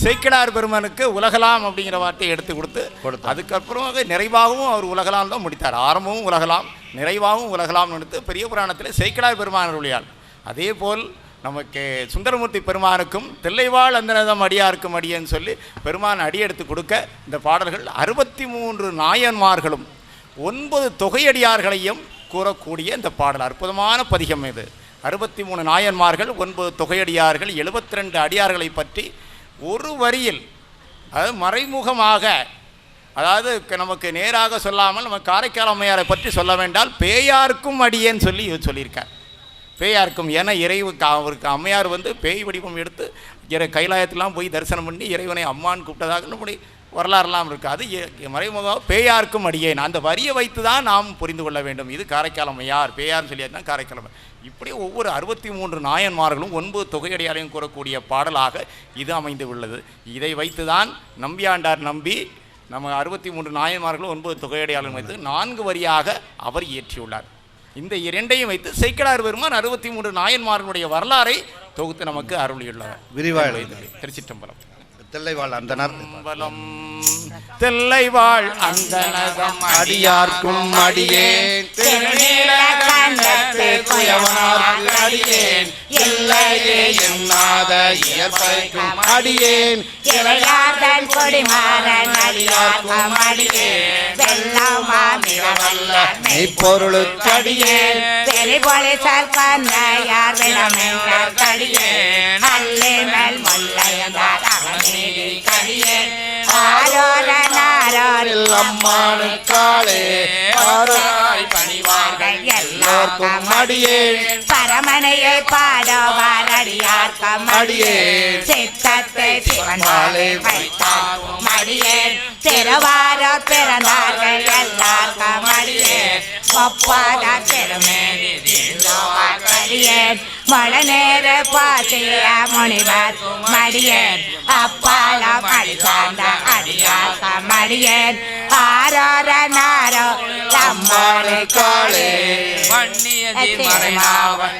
சேக்கிழார் பெருமனுக்கு உலகலாம் அப்படிங்கிற வார்த்தையை எடுத்து கொடுத்து அதுக்கப்புறமாக நிறைவாகவும் அவர் உலகலாம் தான் முடித்தார். ஆரம்பமும் உலகலாம், நிறைவாகவும் உலகலாம் எடுத்து பெரிய புராணத்தில் சேக்கிழார் பெருமான் அருளியார். அதே போல் நமக்கு சுந்தரமூர்த்தி பெருமானுக்கும் தில்லைவாழ் அந்தனதம் அடியார்க்கும் அடியேன்னு சொல்லி பெருமான் அடி எடுத்து கொடுக்க இந்த பாடல்கள் 63 நாயன்மார்களும் 9 தொகையடியார்களையும் கூறக்கூடிய இந்த பாடல் அற்புதமான பதிகம். இது 63 நாயன்மார்கள், 9 தொகையடியார்கள், 72 அடியார்களை பற்றி ஒரு வரியில், அதாவது மறைமுகமாக, அதாவது நமக்கு நேராக சொல்லாமல் நம்ம காரைக்கால் அம்மையாரை பற்றி சொல்ல வேண்டால் பேயார்க்கும் அடியேன்னு சொல்லி சொல்லியிருக்கார். பேயார்க்கும், ஏன்னா அவருக்கு அம்மையார் பேய் வடிவம் எடுத்து கைலாயத்திலாம் போய் தரிசனம் பண்ணி இறைவனை அம்மான்னு கூப்பிட்டதாக நம்முடைய வரலாறுலாம் இருக்குது. அது மறைமுக பேயார்க்கும் அடியேன், அந்த வரியை வைத்து தான் நாம் புரிந்து கொள்ள வேண்டும். இது காரைக்கால் அம்மையார், பேயார்னு சொல்லியாச்சுன்னா காரைக்கால் அம்மையார். இப்படி ஒவ்வொரு 63 நாயன்மார்களும் 9 தொகையடியாரையும் கூறக்கூடிய பாடலாக இது அமைந்து உள்ளது. இதை வைத்து தான் நம்பியாண்டார் நம்பி நம்ம 63 நாயன்மார்களும் 9 தொகையடியாரையும் வைத்து 4 வரியாக அவர் இயற்றியுள்ளார். இந்த இரண்டையும் வைத்து சேக்கிழார் பெருமான் 63 நாயன்மார்களுடைய வரலாறை தொகுத்து நமக்கு அருளியுள்ளார். விரிவாக திருச்சிற்றம்பலம். தில்லைவாழ் அந்தனர் தில்லைவாழ் அந்தனதம் அடியார்க்கும் அடியேன், திருநீலகண்டத்து குயவனார்க்கு அடியேன், இல்லையே எண்ணாத இயற்பைக்கும் அடியேன், இளையார்தன் கொடிமாறன் அடியார்க்கும் அடியேன், வெள்ளமாமிரவல்ல மெய்ப்பொருளுக்கு அடியேன், பெரிபொலி சற்கண்ணையார் விளமெங்கடியேன், அல்லிமல் முல்லையந்தார் அவனீதி கடியேன், ஆரோரனாரோரில் அம்மானுக்காளே ஆராய் பணிவார்கள் எல்லாருக்கும் அடியேன், பரமனையை பாடவார் அடியார்க்கும் அடியேன், சித்தத்தை சிவனாலே வைத்தார்க்கும் அடியேன், திருவாரூர் பிறந்தார்கள் எல்லாருக்கும் அடியேன், ஒப்பாத திருமேனி அடியேன், மழநேர பாசிய முனிவர் மடியேன், அப்பாலம் அடி சார்ந்த அடியார்க்கும் அடியேன், ஆரோரனாரோ அம்மானுக்காளே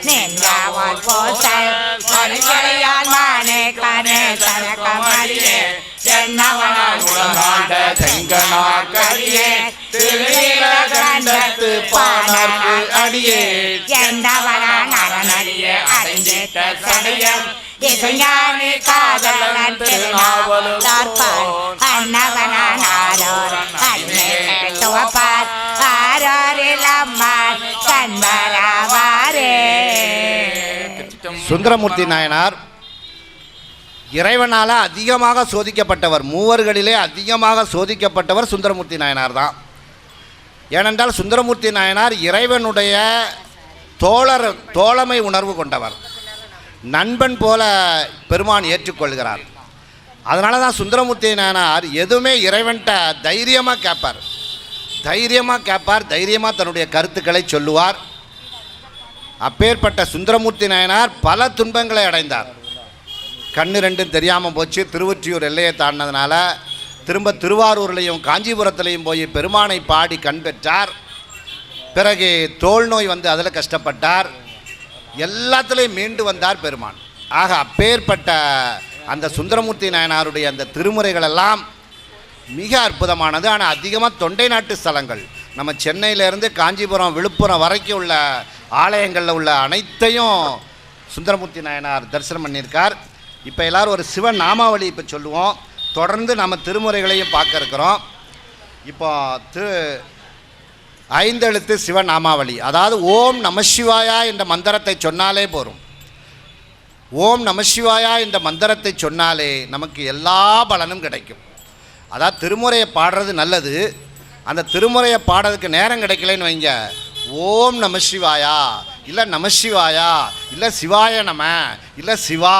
நின்றாவன் போசல் மறுகளையால் மானே கணேசனக்கும் அடியேன், என்னவனால் உலகாண்ட செங்கனார்க்கடியே திருநீலகண்டத்து பாணர்க்கு அடியேன், என்னவனான் அவனடியே அறிந்திட்ட சடையம் இசைஞானி காதலன் திருநாவலுதார்பால் அன்னவனான் ஆரோரன் அன்னே துவப்பார் ஆரோரில் அம்மான் கண்பராவாரே. சுந்தரமூர்த்தி நாயனார் இறைவனால் அதிகமாக சோதிக்கப்பட்டவர். மூவர்களிலே அதிகமாக சோதிக்கப்பட்டவர் சுந்தரமூர்த்தி நாயனார் தான். ஏனென்றால் சுந்தரமூர்த்தி நாயனார் இறைவனுடைய தோழமை உணர்வு கொண்டவர். நண்பன் போல பெருமான் ஏற்றுக்கொள்கிறார். அதனால தான் சுந்தரமூர்த்தி நாயனார் எதுவுமே இறைவன்கிட்ட தைரியமாக கேட்பார், தைரியமாக தன்னுடைய கருத்துக்களை சொல்லுவார். அப்பேற்பட்ட சுந்தரமூர்த்தி நாயனார் பல துன்பங்களை அடைந்தார். கண்ணு ரெண்டும் தெரியாமல் போச்சு. திருவொற்றியூர் எல்லையை தாண்டினதுனால திரும்ப திருவாரூர்லையும் காஞ்சிபுரத்துலையும் போய் பெருமானை பாடி கண் பெற்றார். பிறகு தோல் நோய் வந்து அதில் கஷ்டப்பட்டார். எல்லாத்துலேயும் மீண்டு வந்தார் பெருமான். ஆக அப்பேற்பட்ட அந்த சுந்தரமூர்த்தி நாயனாருடைய அந்த திருமுறைகளெல்லாம் மிக அற்புதமானது. ஆனால் அதிகமாக தொண்டை நாட்டு ஸ்தலங்கள், நம்ம சென்னையிலேருந்து காஞ்சிபுரம் விழுப்புரம் வரைக்கும் உள்ள ஆலயங்களில் உள்ள அனைத்தையும் சுந்தரமூர்த்தி நாயனார் தரிசனம் பண்ணியிருக்கார். இப்போ எல்லோரும் ஒரு சிவ நாமாவளி இப்போ சொல்லுவோம். தொடர்ந்து நம்ம திருமுறைகளையும் பார்க்க இருக்கிறோம். இப்போ 5 எழுத்து சிவ நாமாவளி, அதாவது ஓம் நமசிவாயா என்ற மந்திரத்தை சொன்னாலே போதும். ஓம் நமசிவாயா என்ற மந்திரத்தை சொன்னாலே நமக்கு எல்லா பலனும் கிடைக்கும். அதாவது திருமுறையை பாடுறது நல்லது. அந்த திருமுறையை பாடுறதுக்கு நேரம் கிடைக்கலன்னு வைங்க, ஓம் நமசிவாயா இல்லை நமசிவாயா இல்லை சிவாய நம இல்லை சிவா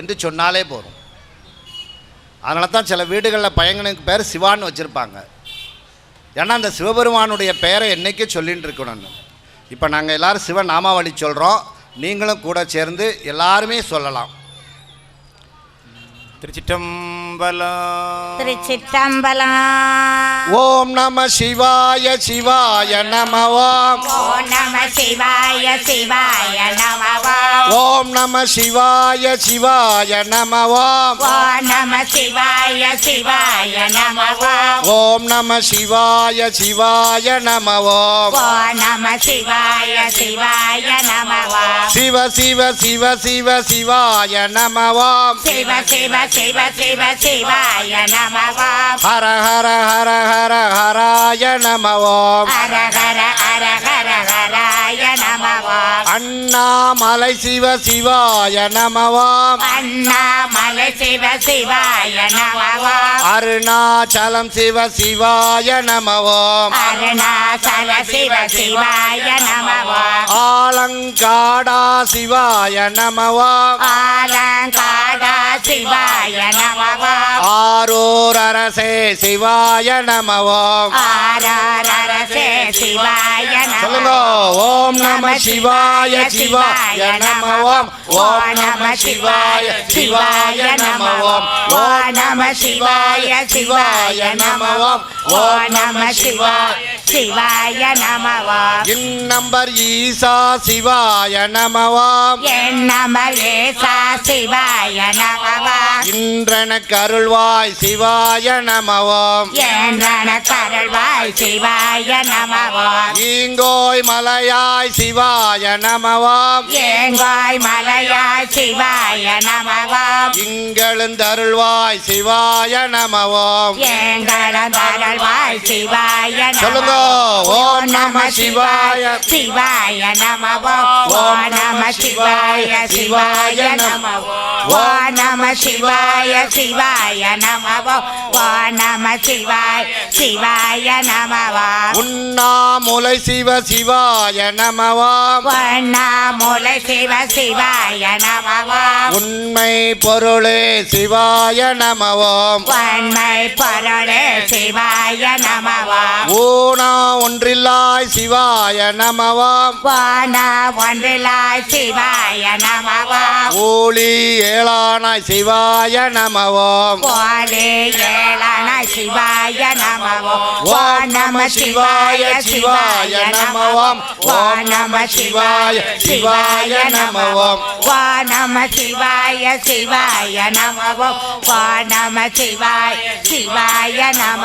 என்று சொன்னாலே போதும். அதனால தான் சில வீடுகளில் பையனுக்கு பேர் சிவான்னு வச்சுருப்பாங்க. ஏன்னா அந்த சிவபெருமானுடைய பெயரை என்றைக்கே சொல்லின்னு இருக்கணும்னு. இப்போ நாங்கள் எல்லோரும் சிவ நாமாவளி சொல்கிறோம், நீங்களும் கூட சேர்ந்து எல்லாருமே சொல்லலாம். திருச்சிற்றம்பலம். திருச்சிற்றம்பலம். ஓம் நம சிவாய சிவாய நம ஓம். ஓம் நம சிவாய சிவாய நம ஓம். ஓம் நம சிவாய சிவாய நம ஓம். ஓம் நம சிவாய சிவாய நம ஓம். ஓம் நம சிவாய சிவாய நம ஓம். ஓம் நம சிவாய சிவாய நம ஓம். சிவ சிவ சிவ சிவ சிவாய நம ஓம். சிவ சிவ சிவ சிவ சிவாய நம ஓம். ஹர ஹர ஹர ஹர ஹராய நம ஓம். ஹர ஹர ஹர ஹர ஹராய நம ஓம். அண்ணாமலை சிவ சிவாய நம ஓம். அண்ணாமலை சிவ சிவாய நம ஓம். அருணாச்சலம் சிவ சிவாய நம ஓம். அருணாசல சிவ சிவாய நம ஓம். ஆலங்காடா சிவாய நம ஓம். ஆலங்காடா சிவாய நம ஓம். ஆரூர் அரசே சிவாய நம ஓம். ஆரரரசே சிவாய நம சொல்லுங்க. ஓம் நம சிவாய சிவாய நம ஓம். ஓம் நம சிவாய சிவாய நம ஓம். ஓம் நம சிவாய சிவாய நம ஓம். ஓம் நம சிவாய சிவாய நம ஓம். இன்னம்பர் ஈசா சிவாய நம ஓம். என் நம ஏசா சிவாய நம ஓம். இன்றன கருள்வாய் சிவாய நம ஓம். என்றன கருள்வாய் சிவாய நம ஓம். ஈங்கோய் மலையாய் சிவாய நம ஓம். ஏங்காய் மலையாய் சிவாய நம ஓம். இங்கெழுந்தருள்வாய் சிவாய நம ஓம். எங்களந்தருள்வாய் சிவாய நம சொல்லுங்க. ஓம் நம சிவாய சிவாய நம ஓம் நம சிவாய சிவாய நம ஓம் நம சிவாய சிவாய நம ஓம் நம சிவாய சிவாய நம உண்ணாமுலை சிவ சிவாய நம ஓம். உண்ணாமுலை சிவ சிவாய நம உண்மை பொருளே சிவாய நம ஓம். உண்மை பொருளே சிவாய நம ஊனா ஒன்றில்லாய் சிவாய நம ஓம். வான ஒன்றிலாய் சிவாய நம ஊழி ஏழானாய் சிவாய நம ஓம். போலே ஏழன சிவாய நம ஓம் நம சிவாய சிவாய நம ஓம். ஓம் நம சிவாய சிவாய நம ஓம். நம சிவாய சிவாய நம நம சிவாய சிவாய நம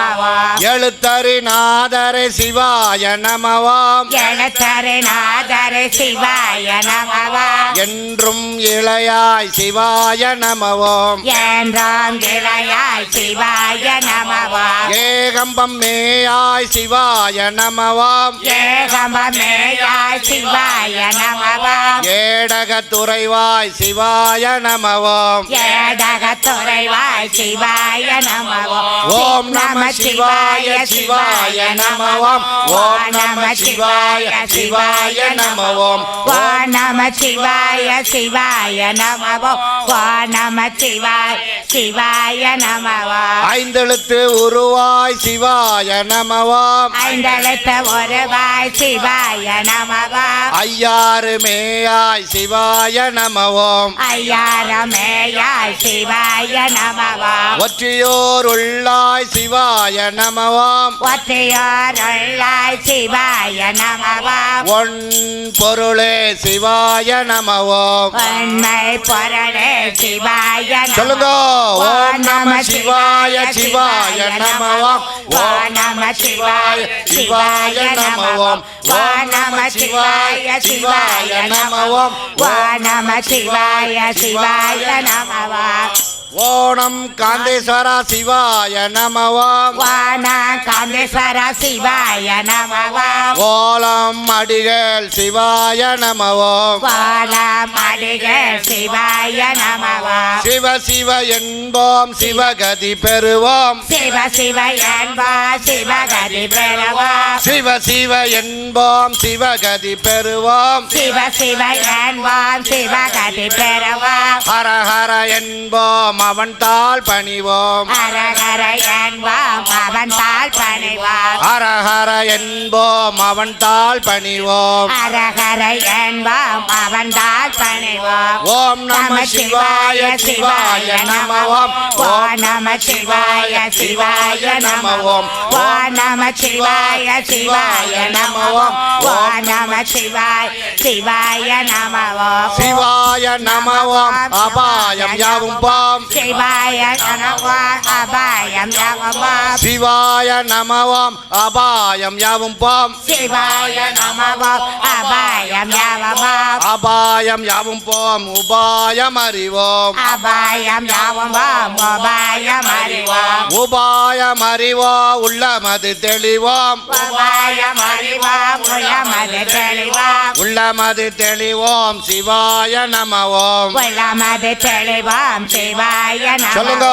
எழுத்தறிநாதரே சிவாய நம ஓம். எழுத்தறிநாதரே சிவாய நம என்றும் இளையாய் சிவாய நம ஓம். என்றாம் இளையாய் சிவாய நம ஏகம்பம் மேயாய் சிவாய நம ஓம். ஏகமேயாய் சிவாய நம ஏடக துறைவாய் சிவாய நம ஓம். ஏடக துறைவாய் சிவாய நம ஓம் நம சிவாய சிவாய நம ஓம். ஓம் நம சிவாய சிவாய நம ஓம். நம சிவாய சிவாய நம நம சிவாய சிவாய நம ஐந்தெழுத்து உருவாய் சிவாய நம ஓம். ஐந்தெழுத்த ஒருவாய் சிவாய நம ஐயாறு மேயாய் சிவாய நம ஓம். ஐயாரமேயாய் சிவாய நம ஒற்றியோர் உள்ளாய் சிவாய நம ஓம். ஒற்றையார் கொள்ளாய் சிவாய நமவோம் ஒன் பொருளே சிவாய நமவோம் உண்மை பொருளே சிவாய சொல்லுங்க ஓம் நம சிவாய சிவாய நமவோம் ஓம் நம சிவாய சிவாய நமவோம் ஓம் நம சிவாய சிவாய நமவோம் ஓம் நம சிவாய சிவாய நமவோம் ஓணம் காந்தேஸ்வர சிவாய நமவோம் வான காந்தேஸ்வர சிவாய நமவோம் ஓலம் அடிகள் சிவாய நமவோம் வான மடிகள் சிவாய நமவோம் சிவ சிவ என்போம் சிவகதி பெறுவோம் சிவ சிவ என்பா சிவகதி பெறுவோம் சிவ சிவ என்போம் சிவகதி பெறுவோம் சிவ சிவ என்போம் சிவகதி பெறுவோம் ஹர ஹர என்போம் அவன் தாள் பணிவோம் ஹரஹர என்போம் அவன் தாள் பணிவோம் ஹர ஹர என்போம் அவன் தாள் பணிவோம் ஹரஹர என்போம் அவன் தாள் பணிவோம் ஓம் நம சிவாய சிவாய நமவோம் ஓம் நம சிவாய சிவாய நமவோம் ஓம் நம சிவாய சிவாய நமவோம் ஓம் நம சிவாய சிவாய நமவோம் சிவாய நமவோம் அபாயம் யாவும் போம் சிவாய நமவோம் அபாயம் யாவும் சிவாய நமவோம் அபாயம் யாவும் போம் சிவாய நமவோம் அபாயம் யாவும் அபாயம் யாவும் போம் உபாயம் அறிவோம் அபாயம் யாவும் உபாயம் அறிவோம் உபாயம் அறிவோ உள்ளமது தெளிவோம் உபாயம் அறிவோம் உளமது தெளிவோம் உள்ளமது தெளிவோம் சிவாய நமவோம் உளமது தெளிவோம் சிவாய சொல்லுங்க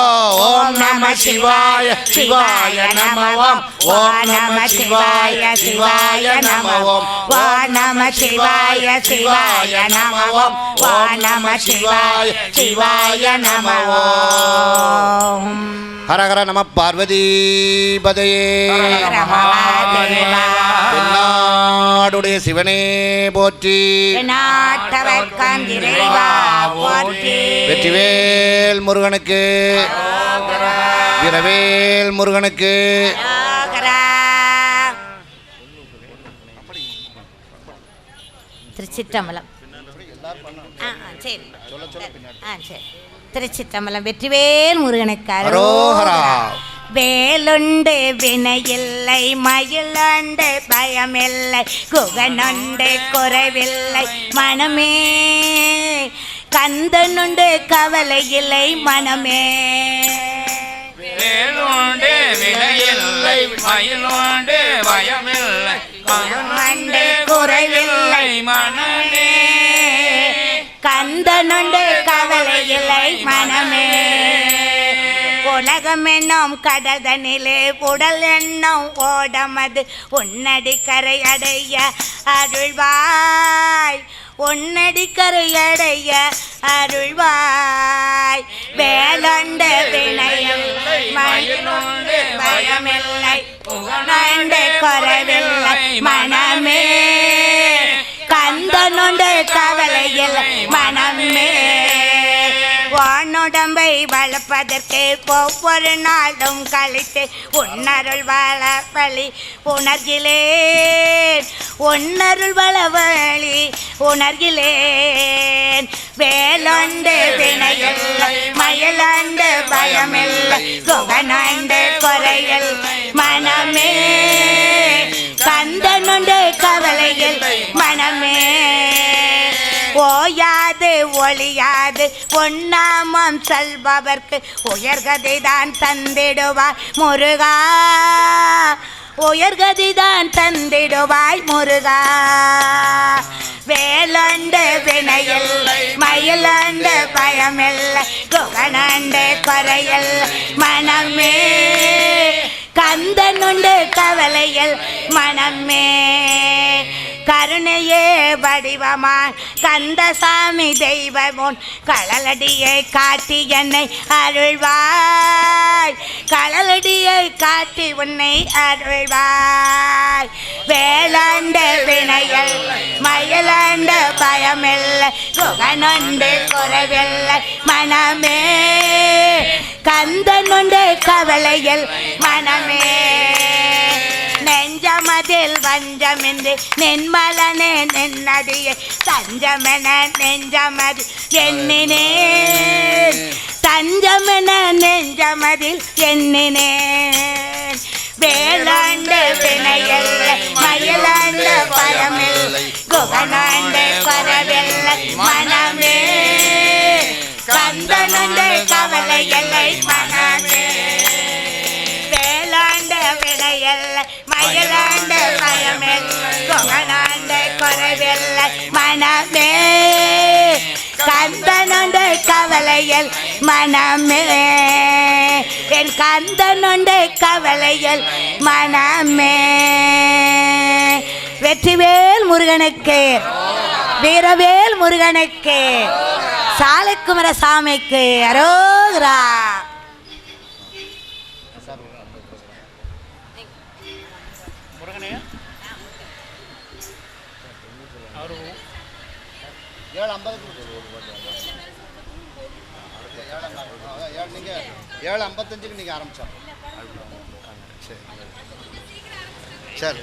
ஓம் நம சிவாய சிவாய நமவோம் ஓம் நம சிவாய சிவாய நமவோம் ஓம் நம சிவாய சிவாய நமவோம் ஓம் நம சிவாய சிவாய நமவோம் ஹரஹர நம பார்வதி பதையே நாடுடைய சிவனே போற்றி நாட்டவர்க்கம் இறைவா போற்றி வெற்றிவேல் முருகனுக்கு வீரவேல் முருகனுக்கு திருச்சிற்றம்பலம் சரி சரி திருச்சிற்றம்பலம் வெற்றிவேல் முருகனுக்கு அரோகரா. வேலுண்டு வினையில்லை மயிலுண்டு பயமில்லை குகனுண்டு குறைவில்லை மனமே கந்தனுண்டு கவலை இல்லை மனமே வேலுண்டு வினையில்லை மயிலுண்டு பயமில்லை கந்தனுண்டு குறைவில்லை மனமே கந்தனுண்டு கவலை இல்லை மனமே உலகம் என்னும் கடதனிலே உடல் என்னும் ஓடமது உன்னடி கரை அடைய அருள்வாய் உன்னடி கரை அடைய அருள்வாய் வேலண்டு வினையில்லை மயிலுண்டு பயமில்லை புகழண்டு குறைவில்லை மனமே கந்தனுண்டு கவலை இல்லை மனமே உடம்பை வளர்ப்பதற்கு ஒவ்வொரு நாளும் கழித்து உன்னருள் வளவழி உணர்கிலேன் உன்னருள் வளவழி உணர்கிலேன் வேலண்டு வினையில்லை மயிலண்டு பயமில்லை குகனண்டு குறையில் மனமே கந்தனுண்டு கவலையில் மனமே ஓயாது ஒளியாது பொன்னாமம் செல்பவர்க்கு உயர்கதைதான் தந்திடுவாய் முருகா உயர்கதிதான் தந்திடுவாய் முருகா வேலண்டு வினையில்லை மயிலண்டு பயமில்லை குகனண்டு குறையில் மனமே கந்தனுண்டு கவலையில் மனமே கருணையே வடிவமான் கந்தசாமி தெய்வமுன் கடலடியை காட்டி என்னை அருள்வாய் கடலடியை காட்டி உன்னை அருள்வாய் வேளாண்ட வினையில் மயிலாண்ட பயமில்லை குகனுண்டு குறைவில்லை மனமே கந்தனுண்டு கவலையில் மனமே நெஞ்சம அதில் வஞ்சமின்றி நென்மலனே நென்னடியே தஞ்சமென நெஞ்சமதி எண்ணினேன் தஞ்சமென நெஞ்சமதில் எண்ணினேன் வேளாண்டு வினையல்லை மயிலாண்டு பயமில்லை குகனாண்டு குறவில்லை மனமே கந்தனண்டு கவலை எல்லை மனமே வேளாண்டு வினையல்லை மயிலாண்டு பயமில்லை குகனாண்டு குறவில்லை மனமே கந்தனொண்டு கவலையில் மனமே என் கந்தனொண்டு கவலையில் மனமே. வெற்றிவேல் முருகனுக்கு வீரவேல் முருகனுக்கு சாலைக்குமர சாமிக்கு அரோகரா. நீங்கள் 7:55 நீங்கள் ஆரம்பிச்சோம். சரி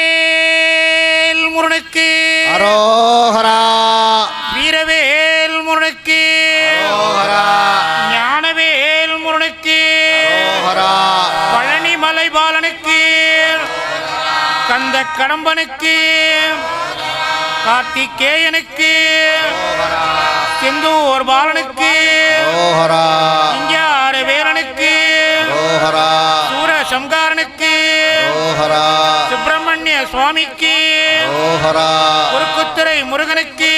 வெற்றிவேல் முருகனுக்கு அரோகரா. வீரவேல் முருகனுக்கு அரோகரா. ஞானவேல் முருகனுக்கு அரோகரா. பழனி மலை பாலனுக்கு கந்த கடம்பனுக்கு கார்த்திகேயனுக்கு செந்தூர் பாலனுக்கு இங்கார வேலனுக்கு சூர சம்காரனுக்கு சுப்பிரமணிய சுவாமிக்கு குறுக்குத்துறை முருகனுக்கு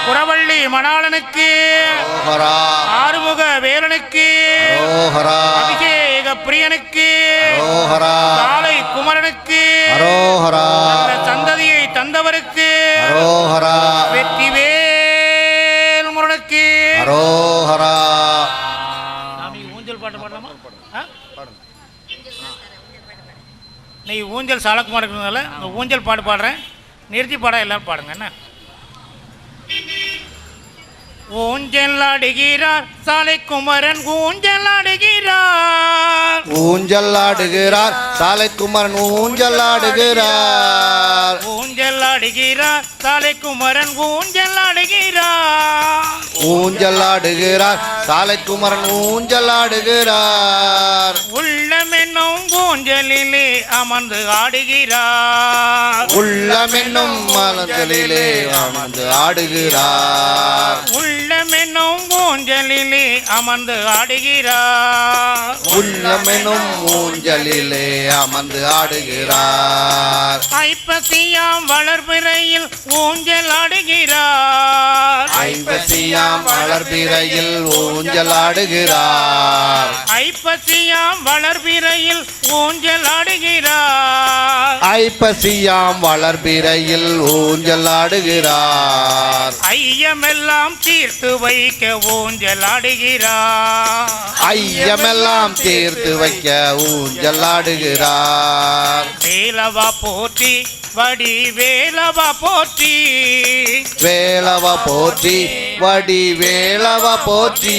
குரவள்ளி மணாளனுக்கு ஆறுமுக வேலனுக்கு அபிஷேக பிரியனுக்கு காலை குமரனுக்கு சந்ததியை தந்தவருக்கு வெற்றிவேல் முருகனுக்கு அரோகரா. ஊஞ்சல் பாட்டு பாடலாமா? நீ ஊஞ்சல் சாலக்குமார் இருக்கிறதுனால ஊஞ்சல் பாட்டு பாடுறேன். நிறுத்தி பாட எல்லாரும் பாடுங்க. என்ன ஊஞ்சல் ஆடுகிறார் சாலைக்குமரன் ஊஞ்சல் ஆடுகிறார் ஊஞ்சல் ஆடுகிறார் சாலைக்குமரன் ஊஞ்சல் ஆடுகிறார் ஊஞ்சல் ஆடுகிறார் சாலைக்குமரன் ஊஞ்சல் ஆடுகிறார் ஊஞ்சல் ஆடுகிறார் சாலைக்குமரன் ஊஞ்சல் ஆடுகிறார் உள்ளமென்னும் ஊஞ்சலிலே அமர்ந்து ஆடுகிறார் உள்ளமென்னும் மலர்களிலே அமர்ந்து ஆடுகிறார் உள்ளமென்னும் ஊஞ்சலிலே அமர்ந்து ஆடுகிறார் உள்ளமென்னும் ஊஞ்சலிலே அமர்ந்து ஆடுகிறார் ஐப்பசியாம் வளர்பிறையில் ஊஞ்சல் ஆடுகிறார் ஐப்பசியாம் வளர்பிறையில் ஊஞ்சல் ஆடுகிறார் ஐப்பசியாம் வளர்பிறையில் ஊஞ்சல் ஆடுகிறார் ஐப்பசியாம் வளர்பிறையில் ஊஞ்சல் ஆடுகிறார் ஐயமெல்லாம் தீர்த்து வைக்க ஊஞ்சல் ஆடுகிறார் ஐயமெல்லாம் தீர்த்து வைக்க ஊஞ்சல் ஆடுகிறார் வேலவா போற்றி வடி வேலவா போற்றி வேலவ போற்றி வடி வேலவ போற்றி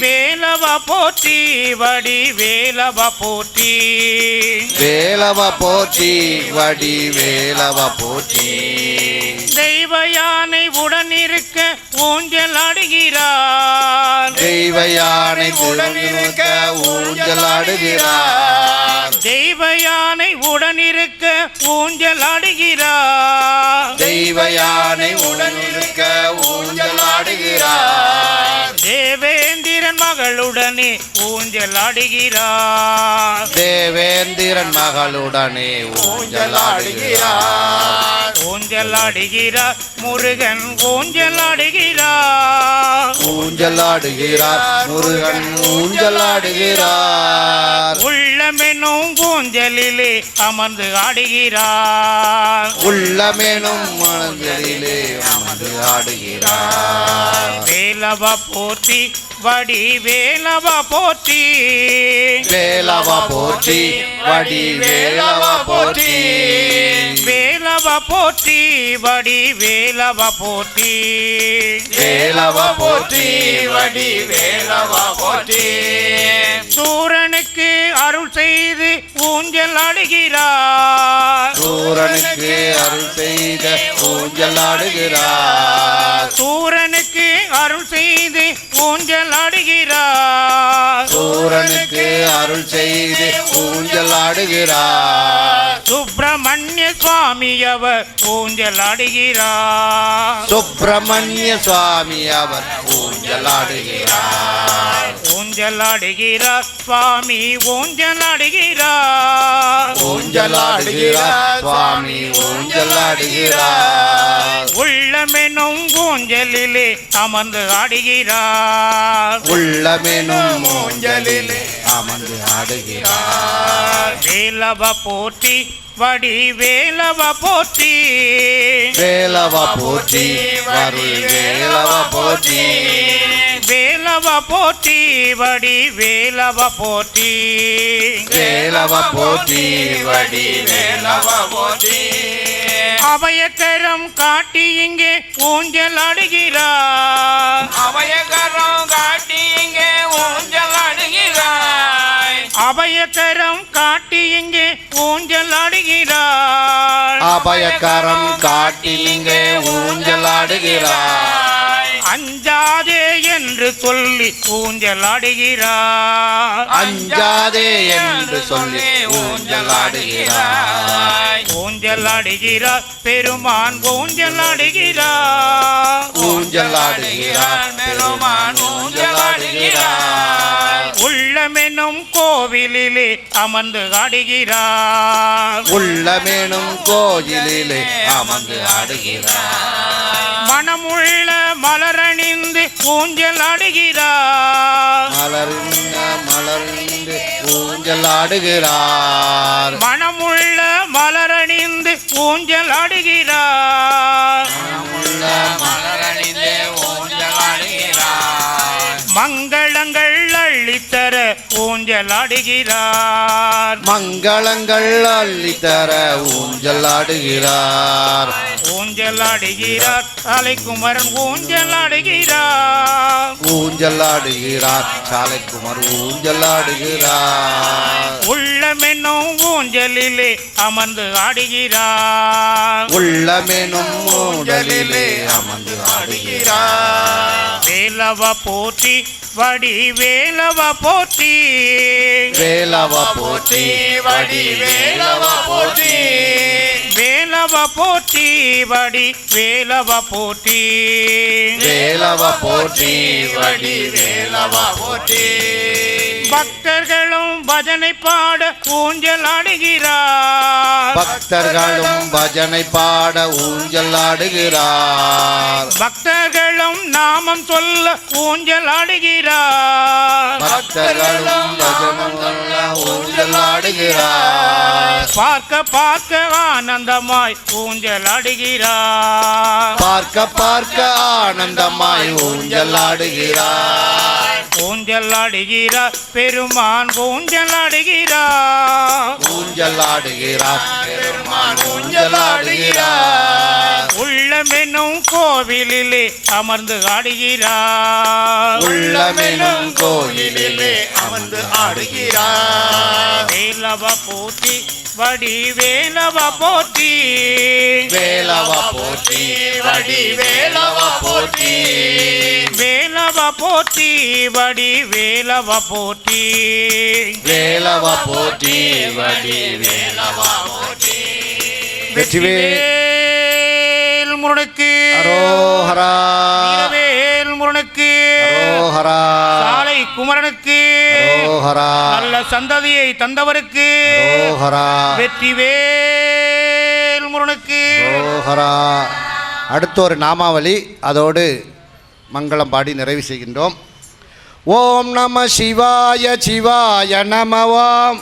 வேலவா போற்றி வடி வேலவா போற்றி வேலவ போற்றி வடி வேலவ போற்றி தெய்வ யானை உடனிருக்க ஊஞ்சல் ஆடுகிறார் தெய்வ யானை உடனிருக்க ஊஞ்சல் ஆடுகிறார் தெய்வ யானை உடனிருக்க ஊஞ்சல் ஆடுகிறார் தெய்வ யானை உடனிருக்க ஊஞ்சல் ஆடுகிறார் தேவேந்திரன் மகளுடனே ஊஞ்சல் ஆடுகிறார் தேவேந்திரன் மகளுடனே ஊஞ்சல் ஆடுகிறார் ஊஞ்சல் ஆடுகிறார் முருகன் ஊஞ்சல் ஆடுகிறார் ஊஞ்சல் ஆடுகிறார் முருகன் ஊஞ்சல் ஆடுகிறார் உள்ளமெனும் ஊஞ்சலிலே அமர்ந்து ஆடுகிறார் உள்ளமெனும் மனங்களிலே அமர்ந்து ஆடுகிறார் வேலவா போற்றி வடி வேலவா போற்றி வேலவ போற்றி வடி வேலவ போற்றி வேலவா போற்றி வடி வேலவா போற்றி வேலவ போற்றி வடி வேலவ போற்றி அருள் செய்து ஊஞ்சல் ஆடுகிறார். சூரனுக்கு அருள் செய்த ஊஞ்சல் ஆடுகிறார். சூரனுக்கு அருள் செய்து ஊஞ்சல் ஆடுகிறார். சூரனுக்கு அருள் செய்து ஊஞ்சல் ஆடுகிறார். சுப்பிரமணிய சுவாமி அவர் ஊஞ்சல் ஆடுகிறார். சுப்பிரமணிய சுவாமி அவர் ஊஞ்சல் ஆடுகிறார். ஊஞ்சல் ஆடுகிறார் சுவாமி ஊஞ்சல் ஆடுகிறார். ஊஞ்சல் ஆடுகிறார் சுவாமி ஊஞ்சல் ஆடுகிறார். உள்ளமெனும் ஊஞ்சலிலே அமர்ந்து ஆடுகிறார். உள்ளமெனும் ஊஞ்சலிலே அமர்ந்து ஆடுகிறார். வேலவ போற்றி வடி வேலவ போற்றி. வேலவ போற்றி வருள் வேலவ போற்றி. வேலவ போற்றி வடி வேலவ போற்றி. வேலவ போற்றி வடி வேலவ போற்றி. அபயக்கரம் காட்டி இங்கே ஊஞ்சல் ஆடுகிறார். அபயகரம் காட்டி இங்கே ஊஞ்சல் ஆடுகிறாய். அபயக்கரம் காட்டி இங்கே ஊஞ்சல் ஆடுகிறார். அபயக்கரம் காட்டி இங்கே ஊஞ்சல் ஆடுகிறார். அஞ்சாதே என்று சொல்லி ஊஞ்சல் ஆடுகிறார். அஞ்சாதே என்று சொல்லி ஊஞ்சல் ஆடுகிறார். ஊஞ்சல் ஆடுகிறார் பெருமான் ஊஞ்சல் ஆடுகிறார். ஊஞ்சல் ஆடுகிறார் பெருமான் ஊஞ்சல் ஆடுகிறார். உள்ளமெனும் கோவிலிலே அமர்ந்து ஆடுகிறார். உள்ளமெனும் கோயிலிலே அமர்ந்து ஆடுகிறார். மனமுள்ள மலரணிந்து ஊஞ்சல் ஆடுகிறார். மலர்ந்து ஊஞ்சல் ஆடுகிறார். மனமுள்ள மலரணிந்து ஊஞ்சல் ஆடுகிறார். மலரணிந்தே ஊஞ்சல் ஆடுகிறாய். மங்களங்கள் அள்ளித்தர ஊஞ்சல் ஆடுகிறார். மங்களங்கள் அள்ளித்தர ஊஞ்சல் ஆடுகிறார். ஊஞ்சல் ஆடுகிறார் தலைக்குமரன் ஊஞ்சல் ஆடுகிறார். ஊஞ்சல் ஆடுகிறார் சாலைக்குமார் ஊஞ்சல் ஆடுகிறார். உள்ளமென்னும் ஊஞ்சலிலே அமர்ந்து ஆடுகிறார். உள்ளமெனும் ஊஞ்சலிலே அமர்ந்து ஆடுகிறார். வேலவ போற்றி வடி வேலவ போற்றி. வேலவ போற்றி வடி வேலவ போற்றி. வேலவ போற்றி வடி வேலவ போற்றி. வேலவ போற்றி வடி வேலவ போற்றி. பக்தர்களும் பஜனை பாட ஊஞ்சல் ஆடுகிறார். பக்தர்களும் பஜனை பாட ஊஞ்சல் ஆடுகிறார். பக்தர்களும் நாமம் சொல்ல ஊஞ்சல் ஆடுகிறார். பக்தர்களும் பஜனம் சொல்ல ஊஞ்சல் ஆடுகிறார். பார்க்க பார்க்க ஆனந்தமாய் ஊஞ்சல் ஆடுகிறார். பார்க்க பார்க்க ஆனந்தமாய் ஊஞ்சல் ஆடுகிறார். ஊஞ்சல் ஆடுகிறார் பெருமான் ஊஞ்சல் ஆடுகிறார். ஊஞ்சல் ஆடுகிறார் பெருமான் ஊஞ்சல் ஆடுகிறார். உள்ளமெனும் கோவிலிலே அமர்ந்து ஆடுகிறார். உள்ளமெனும் கோயிலிலே அமர்ந்து ஆடுகிறார். வேலவ போற்றி வடி வேலவ போற்றி. வேலவ போற்றி வடி வேலவ போற்றி. வேலவ போற்றி வடி வேலவ போற்றி. வேலவ போற்றி வடி வேலவ போற்றி. வெற்றிவேல் முருகனுக்கு அரோஹரா. வீரவேல் முருகனுக்கு அரோஹரா. சாலை குமரனுக்கு அரோஹரா. நல்ல சந்ததியை தந்தவருக்கு அரோஹரா. வெற்றிவேல் முருகனுக்கு. அரோஹரா. அடுத்த ஒரு நாமாவளி, அதோடு மங்களம் பாடி நிறைவு செய்கின்றோம். ஓம் நம சிவாய சிவாய நம. ஓம்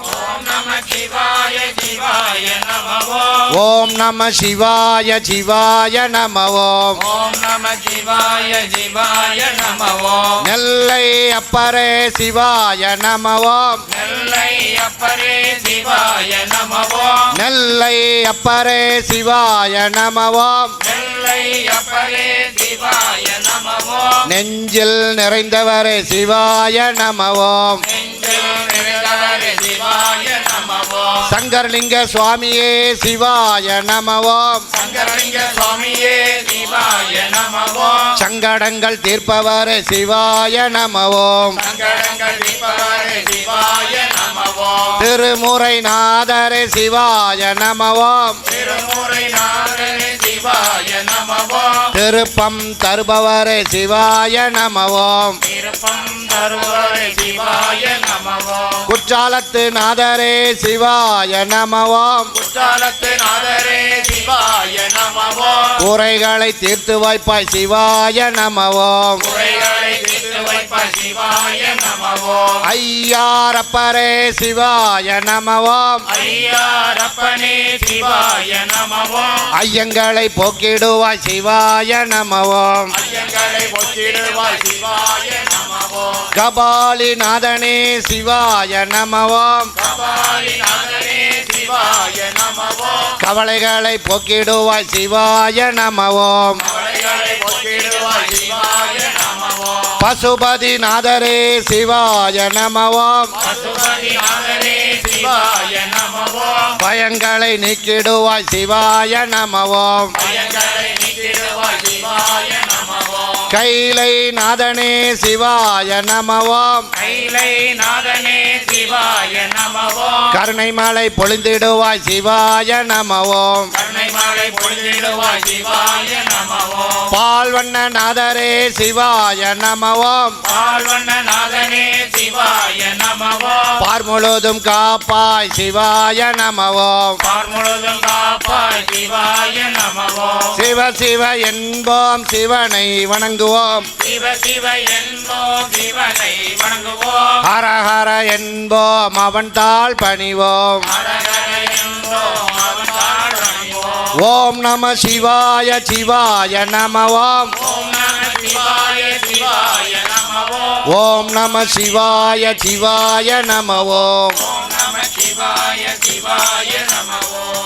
நம சிவாய சிவாய நம ஓம். ஓம் நம சிவாய சிவாய நம. ஓம் ஓம் நம சிவாய சிவாய நம ஓம். நெல்லை அப்பரே சிவாய நம. ஓம் நெல்லை அப்பரே சிவாய நம ஓம். நெல்லை அப்பரே சிவாய நம. ஓம் நெல்லை அப்பரே சிவாய நம ஓம். நெஞ்சில் நிறைந்தவரே சிவாய நம. ஓம் நெஞ்சில் நிறைந்தவரே சிவாய நம ஓம் சங்கரலிங்க சுவாமியே சிவாய நம ஓம் சங்கரலிங்க சுவாமியே சிவாய நம ஓம் சங்கடங்கள் தீர்ப்பவரே சிவாய நம ஓம் சங்கடங்கள் தீர்ப்பவரே சிவாய நம ஓம் திருமுறை நாதரே சிவாய நம ஓம் திருமுறை நாதனே சிவாய நம ஓம் திருப்பம் தருபவரே சிவாய நம ஓம் திருப்பம் தருவரே சிவாய நம ஓம் குற்றாலத்து நாதரே சிவாய நம ஓம் குற்றாலத்து நாதரே சிவாய நம ஓம் குறைகளை தீர்த்து வைப்பாய் சிவாய நம ஓம் குறைகளை தீர்த்து வைப்பாய் சிவாய நம ஓம் ஐயாரப்பரே சிவாய நம ஓம் ஐயாரப்பனே சிவாய நம ஓம் ஐயங்களை போக்கிடுவாய் சிவாய நம ஓம் ஐயங்களை போற்றிடுவாய் சிவாய நம ஓம் கபாலிநாதனே சிவாய நம ஓம் கபாலிநாதனே சிவாய நம ஓம் கவலைகளை போக்கிடுவாய் சிவாய நம ஓம் கவலைகளை போற்றிடுவாய் சிவாய நம ஓம் பசுபதிநாதரே சிவாய நம ஓம் பசுபதிநாதனே சிவாய நம ஓம் பயங்களை நீக்கிடுவாய் சிவாய நம ஓம் பயங்களை நீக்கிடுவாய் சிவாய நம ஓம் கைலை நாதனே சிவாய நம ஓம் கைலை நாதனே சிவாய நம ஓம் கருணை மலை பொழிந்திடுவாய் சிவாய நம ஓம் கருணை மழை பொழிந்திடுவாய் சிவாய நம ஓம் பால்வண்ண நாதரே சிவாய நம ஓம் பால்வண்ண நாதனே சிவாய நம ஓம் பார் முழுதும் காப்பாய் சிவாய நம ஓம் பார் முழுதும் காப்பாய் சிவாய நம ஓம் சிவ சிவ என்போம் சிவனை வணங்குவோம் சிவ சிவ என்போம் சிவனை வணங்குவோம் ஹர ஹர என்போம் அவன் தாள் பணிவோம் ஹரஹர என்போம் அவன் தாழ் வணங்குவோம் ஓம் நம சிவாய சிவாய நம ஓம் ஓம் நம சிவாய சிவாய நம ஓம் ஓம் நம சிவாய சிவாய நம ஓம் ஓம் நம சிவாய சிவாய நம ஓம்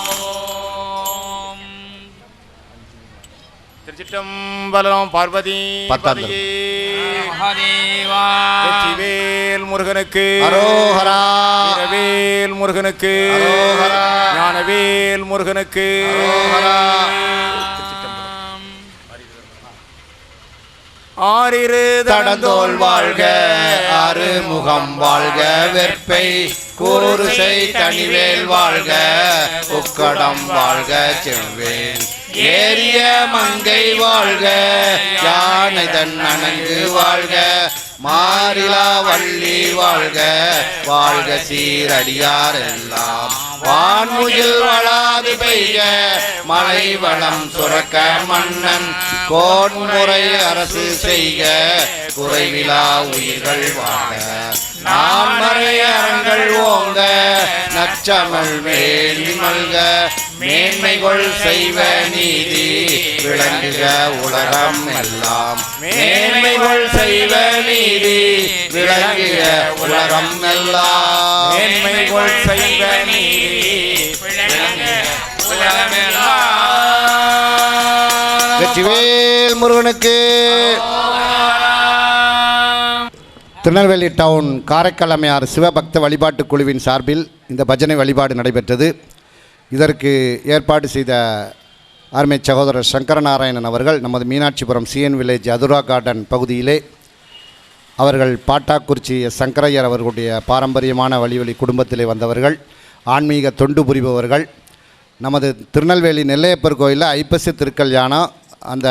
திருச்சிற்றம்பலம் பார்வதி பத்தாண்டு. மகாதேவா வெற்றிவேல் முருகனுக்கு அரோஹரா வீரவேல் முருகனுக்கு அரோஹரா. ஞானவேல் முருகனுக்கு அரோஹரா. ஆறிரு தடந்தோள் வாழ்க அருமுகம் வாழ்க வெற்பை கூறுசை தனிவேல் வாழ்க உக்கடம் வாழ்க செவ்வேல் ஏரிய மங்கை வாழ்க யானை தன் அணங்கு வாழ்க மாறிலா வள்ளி வாழ்க வாழ்க சீரடியார் எல்லாம் வான்முகில் வளாது பெய்க மழை வளம் சுரக்க மன்னன் கோன்முறை அரசு செய்க குறைவிலா உயிர்கள் வாழ நான்மறை அறங்கள் ஓங்க நச்சமல் வேலி மல்க மேன்மைகள் செய்வ நீதி விளங்குக உலகம் எல்லாம் மேன்மைகள் செய்வ நீதி விளங்குக உலகம் எல்லாம் மேன்மைகள் செய்வ நீதி வெற்றிவேல் முருகனுக்கு. திருநெல்வேலி டவுன் காரைக்கால் அம்மையார் சிவபக்த வழிபாட்டு குழுவின் சார்பில் இந்த பஜனை வழிபாடு நடைபெற்றது. இதற்கு ஏற்பாடு செய்த அருமை சகோதரர் சங்கரநாராயணன் அவர்கள் நமது மீனாட்சிபுரம் சிஎன் வில்லேஜ் அதுரா கார்டன் பகுதியிலே அவர்கள் பாட்டாக்குறிச்சி சங்கரையர் அவர்களுடைய பாரம்பரியமான வழி குடும்பத்திலே வந்தவர்கள், ஆன்மீக தொண்டு புரிபவர்கள். நமது திருநெல்வேலி நெல்லையப்பர் கோயிலில் ஐப்பசி திருக்கல்யாணம் அந்த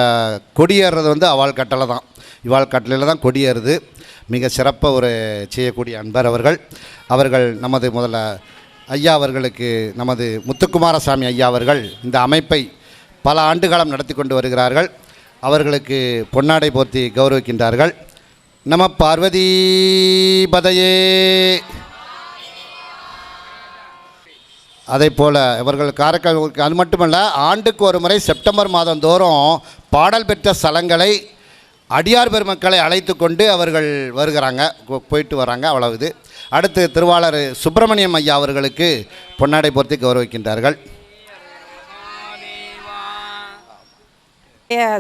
கொடியேறது வந்து அவாள் கட்டளை தான், இவாள் கட்டளையில் தான் கொடியேறுது. மிக சிறப்பாக ஒரு செய்யக்கூடிய அன்பர் அவர்கள் நமது முதல்ல ஐயா அவர்களுக்கு நமது முத்துக்குமாரசாமி ஐயா அவர்கள் இந்த அமைப்பை பல ஆண்டுகாலம் நடத்தி கொண்டு வருகிறார்கள். அவர்களுக்கு பொன்னாடை போர்த்தி கௌரவிக்கின்றார்கள். நம பார்வதி பதையே. அதே போல் இவர்கள் காரைக்கால், அது மட்டுமல்ல, ஆண்டுக்கு ஒரு முறை செப்டம்பர் மாதந்தோறும் பாடல் பெற்ற ஸ்தலங்களை அடியார் பெருமக்களை அழைத்து கொண்டு அவர்கள் வருகிறாங்க, போயிட்டு வராங்க. அவ்வளவு. அடுத்து திருவாளர் சுப்பிரமணியம் ஐயா அவர்களுக்கு பொன்னாடை போர்த்தி கௌரவிக்கின்றார்கள்.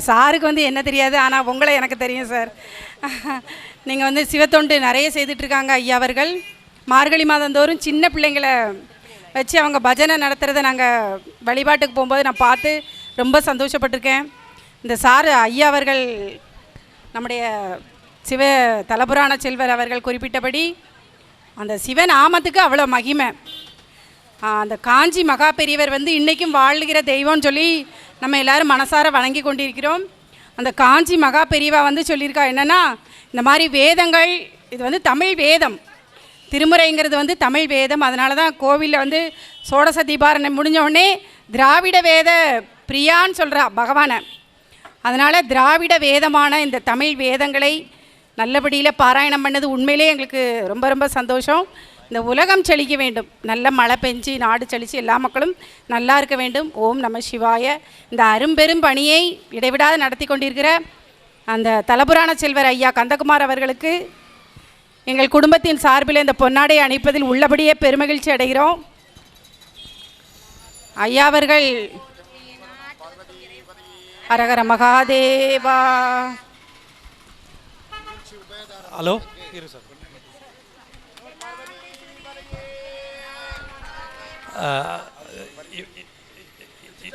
சாருக்கு வந்து என்ன தெரியாது, ஆனால் உங்களை எனக்கு தெரியும் சார். நீங்கள் வந்து சிவத்தொண்டு நிறைய செய்துட்ருக்காங்க ஐயா அவர்கள். மார்கழி மாதந்தோறும் சின்ன பிள்ளைங்களை வச்சு அவங்க பஜனை நடத்துகிறத நாங்கள் வழிபாட்டுக்கு போகும்போது நான் பார்த்து ரொம்ப சந்தோஷப்பட்டிருக்கேன். இந்த சார் ஐயா அவர்கள் நம்முடைய சிவ தலபுராண செல்வர் அவர்கள் குறிப்பிட்டபடி அந்த சிவநாமத்துக்கு அவ்வளோ மகிமை. அந்த காஞ்சி மகா பெரியவர் இன்றைக்கும் வாழ்கிற தெய்வம்னு சொல்லி நம்ம எல்லோரும் மனசார வணங்கி கொண்டிருக்கிறோம். அந்த காஞ்சி மகா பெரியவா சொல்லியிருக்கா என்னென்னா, இந்த மாதிரி வேதங்கள் இது தமிழ் வேதம், திருமுறைங்கிறது தமிழ் வேதம். அதனால தான் கோவிலில் சோடச தீபாரணை முடிஞ்ச உடனே திராவிட வேத பிரியான்னு சொல்கிறா பகவானை. அதனால் திராவிட வேதமான இந்த தமிழ் வேதங்களை நல்லபடியில் பாராயணம் பண்ணது உண்மையிலே எங்களுக்கு ரொம்ப ரொம்ப சந்தோஷம். இந்த உலகம் செழிக்க வேண்டும், நல்ல மழை பெஞ்சு நாடு செழித்து எல்லா மக்களும் நல்லா இருக்க வேண்டும். ஓம் நம சிவாய. இந்த அரும்பெரும் பணியை இடைவிடாது நடத்தி கொண்டிருக்கிற அந்த தலபுராண செல்வர் ஐயா கந்தகுமார் அவர்களுக்கு எங்கள் குடும்பத்தின் சார்பில் இந்த பொன்னாடை அணிப்பதில் உள்ளபடியே பெருமகிழ்ச்சி அடைகிறோம். ஐயா அவர்கள் அரகர மகாதேவா. ஹலோ,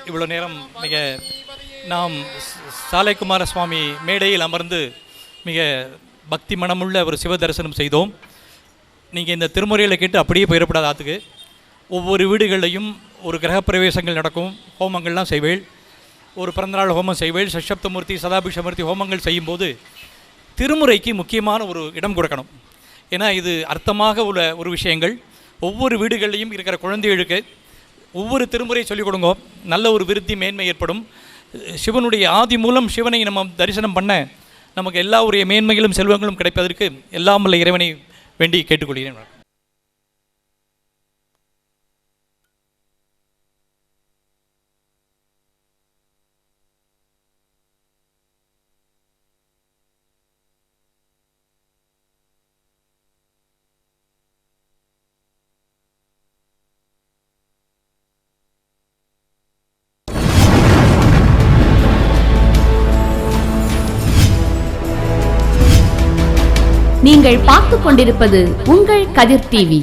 இவ்வளோ நேரம் மிக நாம் சாலைக்குமார சுவாமி மேடையில் அமர்ந்து மிக பக்தி மனமுள்ள ஒரு சிவ தரிசனம் செய்தோம். நீங்கள் இந்த திருமுறையில் கேட்டு அப்படியே போயிடப்படாத ஆற்றுக்கு ஒவ்வொரு வீடுகளிலையும் ஒரு கிரகப்பிரவேசங்கள் நடக்கும், ஹோமங்கள்லாம் செய்வேள், ஒரு பிறந்தநாள் ஹோமம் செய்வேள், சஷ்சப்தமூர்த்தி சதாபிஷமூர்த்தி ஹோமங்கள் செய்யும்போது திருமுறைக்கு முக்கியமான ஒரு இடம் கொடுக்கணும். ஏன்னா இது அர்த்தமாக உள்ள ஒரு விஷயங்கள். ஒவ்வொரு வீடுகளிலையும் இருக்கிற குழந்தைகளுக்கு ஒவ்வொரு திருமுறை சொல்லிக் கொடுங்க, நல்ல ஒரு விருத்தி மேன்மை ஏற்படும். சிவனுடைய ஆதி மூலம் சிவனை நம்ம தரிசனம் பண்ண நமக்கு எல்லா உரிய மேன்மைகளும் செல்வங்களும் கிடைப்பதற்கு எல்லாம் உள்ள இறைவனை வேண்டி கேட்டுக்கொள்கிறேன். நீங்கள் பார்த்துக் கொண்டிருப்பது உங்கள் கதிர் டிவி.